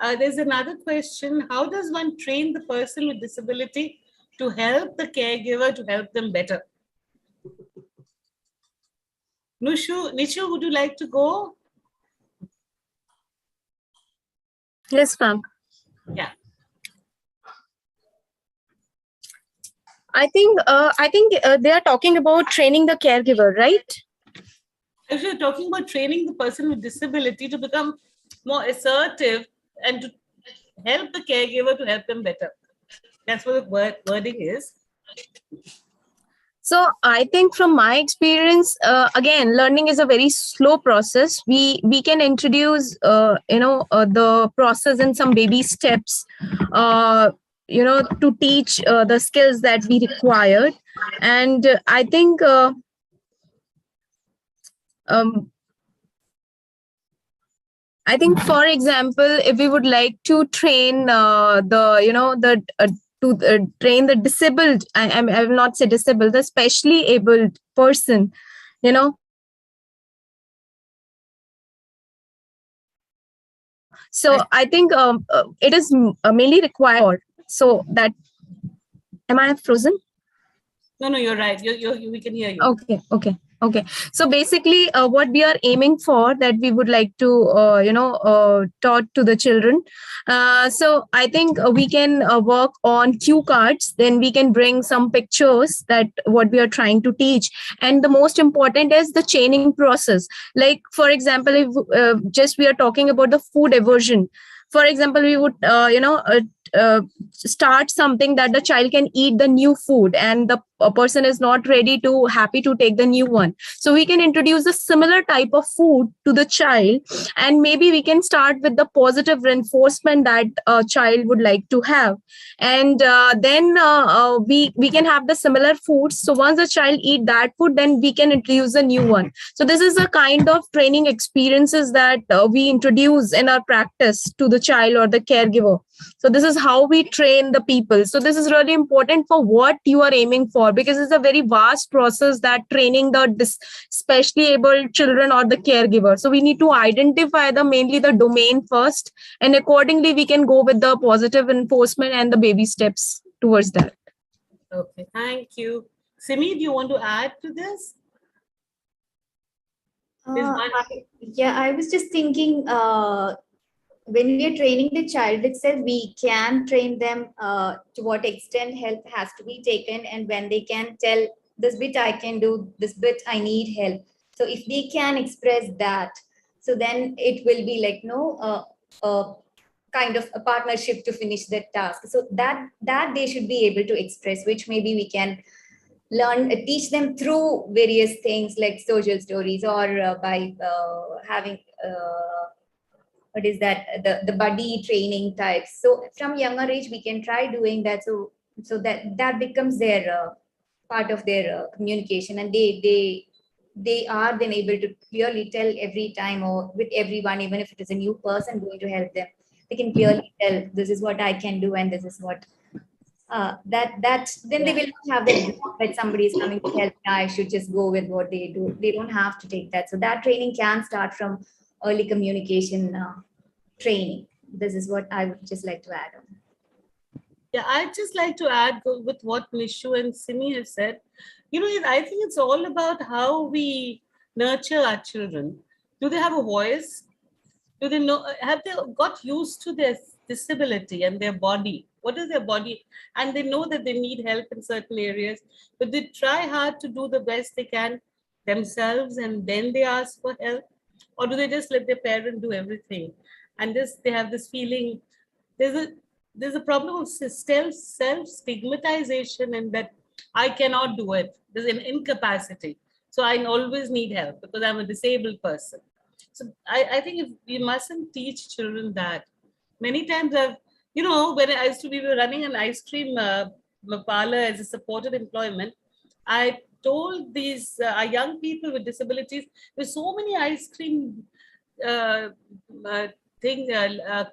There's another question. How does one train the person with disability to help the caregiver to help them better? Nishu, would you like to go? Yes, ma'am. Yeah. I think they are talking about training the caregiver, right? Actually, you're talking about training the person with disability to become more assertive and to help the caregiver to help them better. That's what the wording is. So I think from my experience, again, learning is a very slow process. We can introduce, the process in some baby steps, to teach the skills that we required. And I think, for example, if we would like to train train the disabled, I will not say disabled, the specially abled person, So I think it is mainly required. So that, am I frozen? No, you're right. We can hear you. Okay. So basically, what we are aiming for, that we would like to, taught to the children. So I think we can work on cue cards. Then we can bring some pictures that what we are trying to teach. And the most important is the chaining process. Like, for example, if just we are talking about the food aversion. For example, we would, start something that the child can eat the new food and the person is not happy to take the new one. So we can introduce a similar type of food to the child, and maybe we can start with the positive reinforcement that a child would like to have. And then we can have the similar foods. So once the child eat that food, then we can introduce a new one. So this is a kind of training experiences that we introduce in our practice to the child or the caregiver. So this is how we train the people. So this is really important for what you are aiming for, because it's a very vast process that training the specially able children or the caregiver. So we need to identify mainly the domain first, and accordingly we can go with the positive enforcement and the baby steps towards that. Okay, thank you. Simi, do you want to add to this? I was just thinking, when we are training the child itself, we can train them to what extent help has to be taken, and when they can tell, this bit I can do, this bit I need help. So if they can express that, so then it will be like kind of a partnership to finish that task. So that they should be able to express, which maybe we can teach them through various things like social stories, or by having what is that, the buddy training types. So from younger age we can try doing that, so that becomes their part of their communication, and they are then able to clearly tell every time, or with everyone, even if it is a new person going to help them, they can clearly tell, this is what I can do and this is what then they will not have that block that somebody is coming to help, I should just go with what they do. They don't have to take that. So that training can start from early communication training. This is what I would just like to add on. Yeah, I'd just like to add with what Nishu and Simi have said. I think it's all about how we nurture our children. Do they have a voice? Do they know? Have they got used to their disability and their body? What is their body? And they know that they need help in certain areas, but they try hard to do the best they can themselves, and then they ask for help, or do they just let their parent do everything? And they have this feeling. There's a problem of self stigmatization, and that I cannot do it. There's an incapacity, so I always need help because I'm a disabled person. So I think if we mustn't teach children that. Many times when we were running an ice cream parlor as a supported employment, I told these young people with disabilities, there's so many ice cream uh, uh,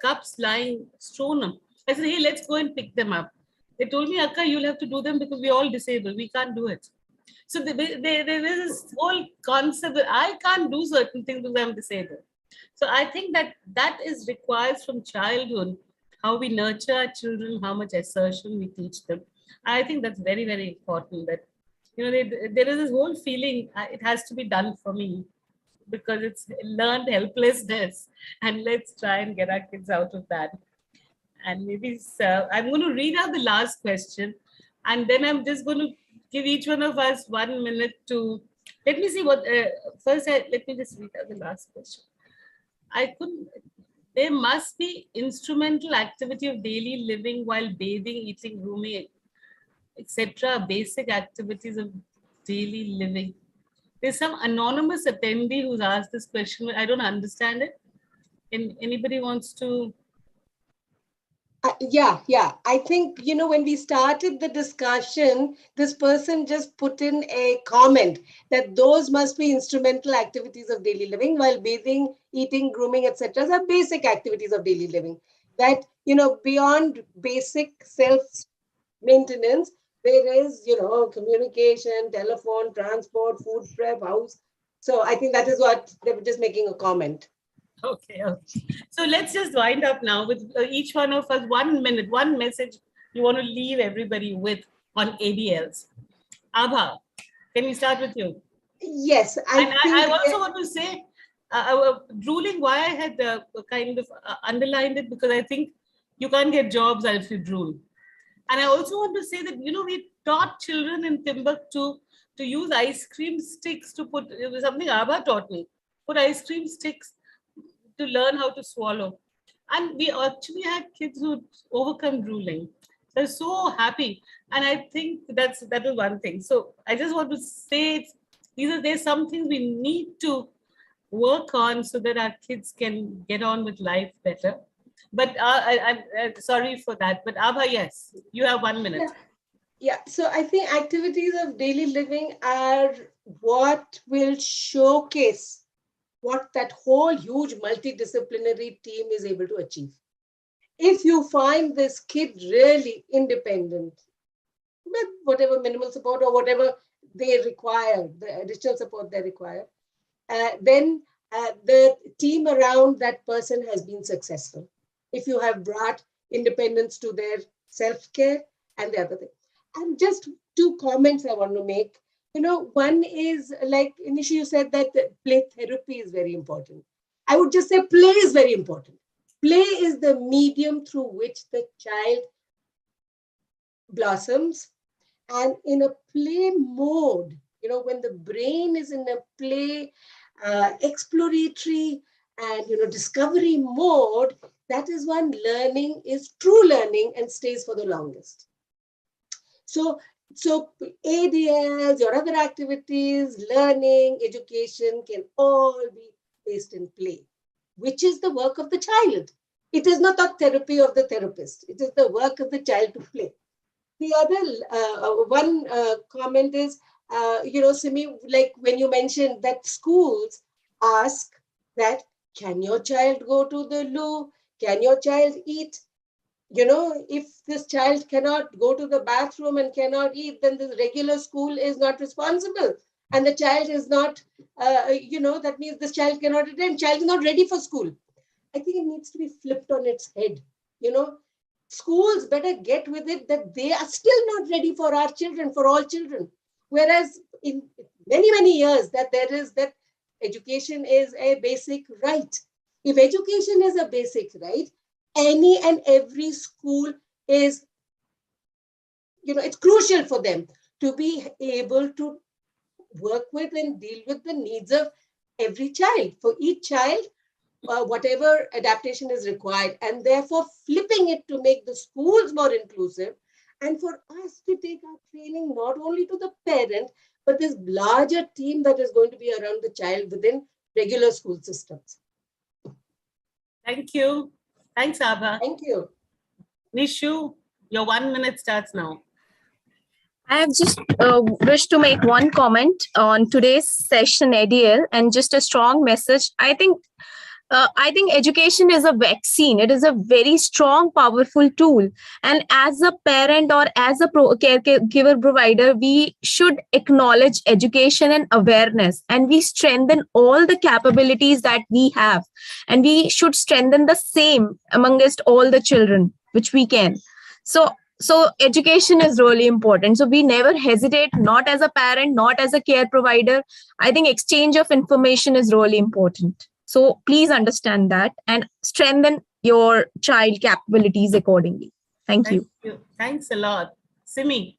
cups lying strewn. I said, hey, let's go and pick them up. They told me, Akka, you'll have to do them because we're all disabled. We can't do it. So there is this whole concept that I can't do certain things because I'm disabled. So I think that is required from childhood, how we nurture our children, how much assertion we teach them. I think that's very, very important that, there is this whole feeling it has to be done for me because it's learned helplessness, and let's try and get our kids out of that. And maybe I'm going to read out the last question, and then I'm just going to give each one of us 1 minute to, let me see what, let me just read out the last question. There must be instrumental activity of daily living while bathing, eating, grooming, etc. Basic activities of daily living. There's some anonymous attendee who's asked this question. I don't understand it. Anybody wants to? Yeah. I think, when we started the discussion, this person just put in a comment that those must be instrumental activities of daily living while bathing, eating, grooming, etc. are basic activities of daily living. That, beyond basic self-maintenance, there is, communication, telephone, transport, food prep, house. So I think that is what they were just making a comment. Okay. So let's just wind up now with each one of us 1 minute, one message you want to leave everybody with on ADLs. Abha, can we start with you? Yes. I also want to say, drooling, why I had kind of underlined it, because I think you can't get jobs if you drool. And I also want to say that, we taught children in Timbuktu to use ice cream sticks to put, it was something Abha taught me, put ice cream sticks to learn how to swallow. And we actually had kids who overcome drooling. So I'm so happy. And I think that was one thing. So I just want to say, there's some things we need to work on so that our kids can get on with life better. But I'm sorry for that. But Abha, yes, you have 1 minute. Yeah. So I think activities of daily living are what will showcase what that whole huge multidisciplinary team is able to achieve. If you find this kid really independent, with whatever minimal support or whatever they require, the additional support they require, then the team around that person has been successful. If you have brought independence to their self-care and the other thing. And just 2 comments I want to make. One is, like Nishu, you said that play therapy is very important. I would just say play is very important. Play is the medium through which the child blossoms. And in a play mode, when the brain is in a play, exploratory and, discovery mode, that is when learning is true learning and stays for the longest. So ADLs, your other activities, learning, education can all be based in play, which is the work of the child. It is not the therapy of the therapist. It is the work of the child to play. The other one comment is, Simi, like when you mentioned that schools ask that, can your child go to the loo? Can your child eat? If this child cannot go to the bathroom and cannot eat, then the regular school is not responsible. and the child is not, that means this child cannot attend, child is not ready for school. I think it needs to be flipped on its head. Schools better get with it that they are still not ready for our children, for all children. Whereas in many, many years that education is a basic right. If education is a basic right, any and every school is, it's crucial for them to be able to work with and deal with the needs of every child. For each child, whatever adaptation is required, and therefore flipping it to make the schools more inclusive, and for us to take our training not only to the parent, but this larger team that is going to be around the child within regular school systems. Thank you. Thanks, Abha. Thank you. Nishu, your 1 minute starts now. I have just wished to make one comment on today's session, ADL, and just a strong message. I think education is a vaccine. It is a very strong, powerful tool. And as a parent or as a caregiver provider, we should acknowledge education and awareness, and we strengthen all the capabilities that we have. And we should strengthen the same amongst all the children, which we can. So education is really important. So we never hesitate, not as a parent, not as a care provider. I think exchange of information is really important. So please understand that and strengthen your child capabilities accordingly. Thank you. Thanks a lot. Simi.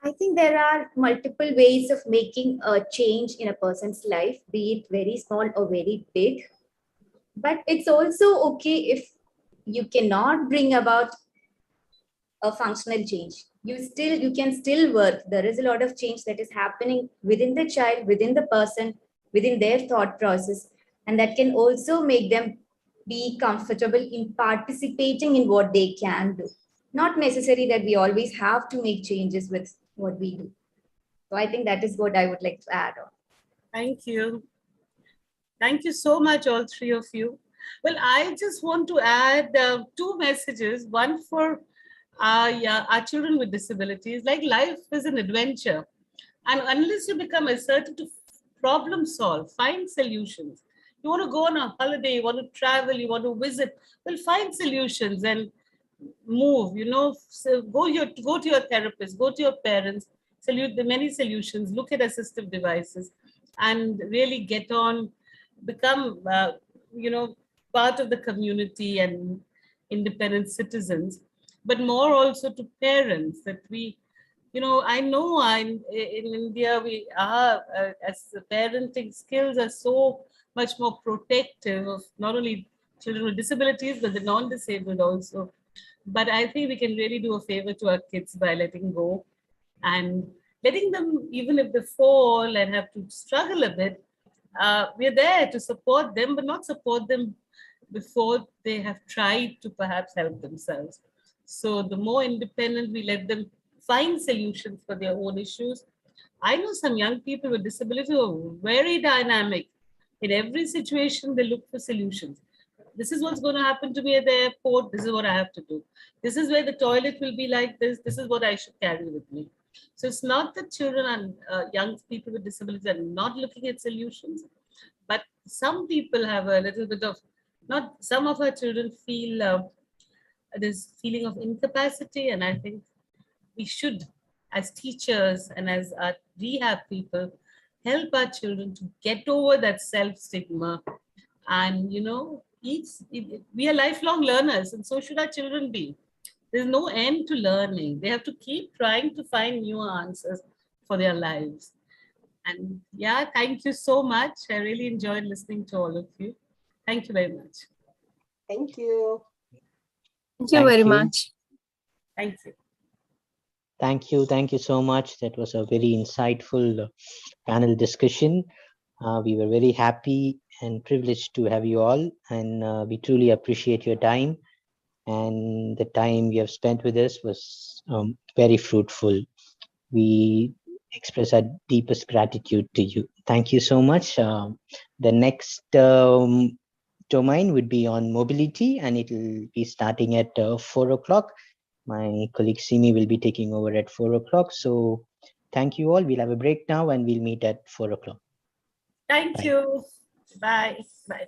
I think there are multiple ways of making a change in a person's life, be it very small or very big. But it's also okay if you cannot bring about a functional change. You can still work. There is a lot of change that is happening within the child, within the person, within their thought process, and that can also make them be comfortable in participating in what they can do. Not necessary that we always have to make changes with what we do. So I think that is what I would like to add on. Thank you. Thank you so much, all three of you. Well, I just want to add two messages. One for our children with disabilities. Like, life is an adventure. And unless you become assertive to problem solve, find solutions. You want to go on a holiday, you want to travel, you want to visit, well, find solutions and move, so go to your therapist, go to your parents, salute the many solutions, look at assistive devices, and really get on, become, part of the community and independent citizens, but more also to parents that we, I know in India, we are, as the parenting skills are so much more protective of not only children with disabilities, but the non-disabled also. But I think we can really do a favor to our kids by letting go and letting them, even if they fall and have to struggle a bit, we're there to support them, but not support them before they have tried to perhaps help themselves. So the more independent we let them find solutions for their own issues. I know some young people with disability who are very dynamic. In every situation, they look for solutions. This is what's going to happen to me at the airport. This is what I have to do. This is where the toilet will be like this. This is what I should carry with me. So it's not that children and young people with disabilities are not looking at solutions, but some people have a little bit of, not some of our children feel this feeling of incapacity. And I think we should, as teachers and as our rehab people, help our children to get over that self-stigma. And, we are lifelong learners, and so should our children be. There's no end to learning. They have to keep trying to find new answers for their lives. And yeah, thank you so much. I really enjoyed listening to all of you. Thank you very much. Thank you. Thank you very much. Thank you. Thank you. Thank you so much. That was a very insightful panel discussion. We were very happy and privileged to have you all, and we truly appreciate your time. And the time you have spent with us was very fruitful. We express our deepest gratitude to you. Thank you so much. The next domain would be on mobility, and it will be starting at 4 o'clock. My colleague Simi will be taking over at 4 o'clock. So Thank you all. We'll have a break now and we'll meet at 4 o'clock. Thank Bye. you. Bye. Bye.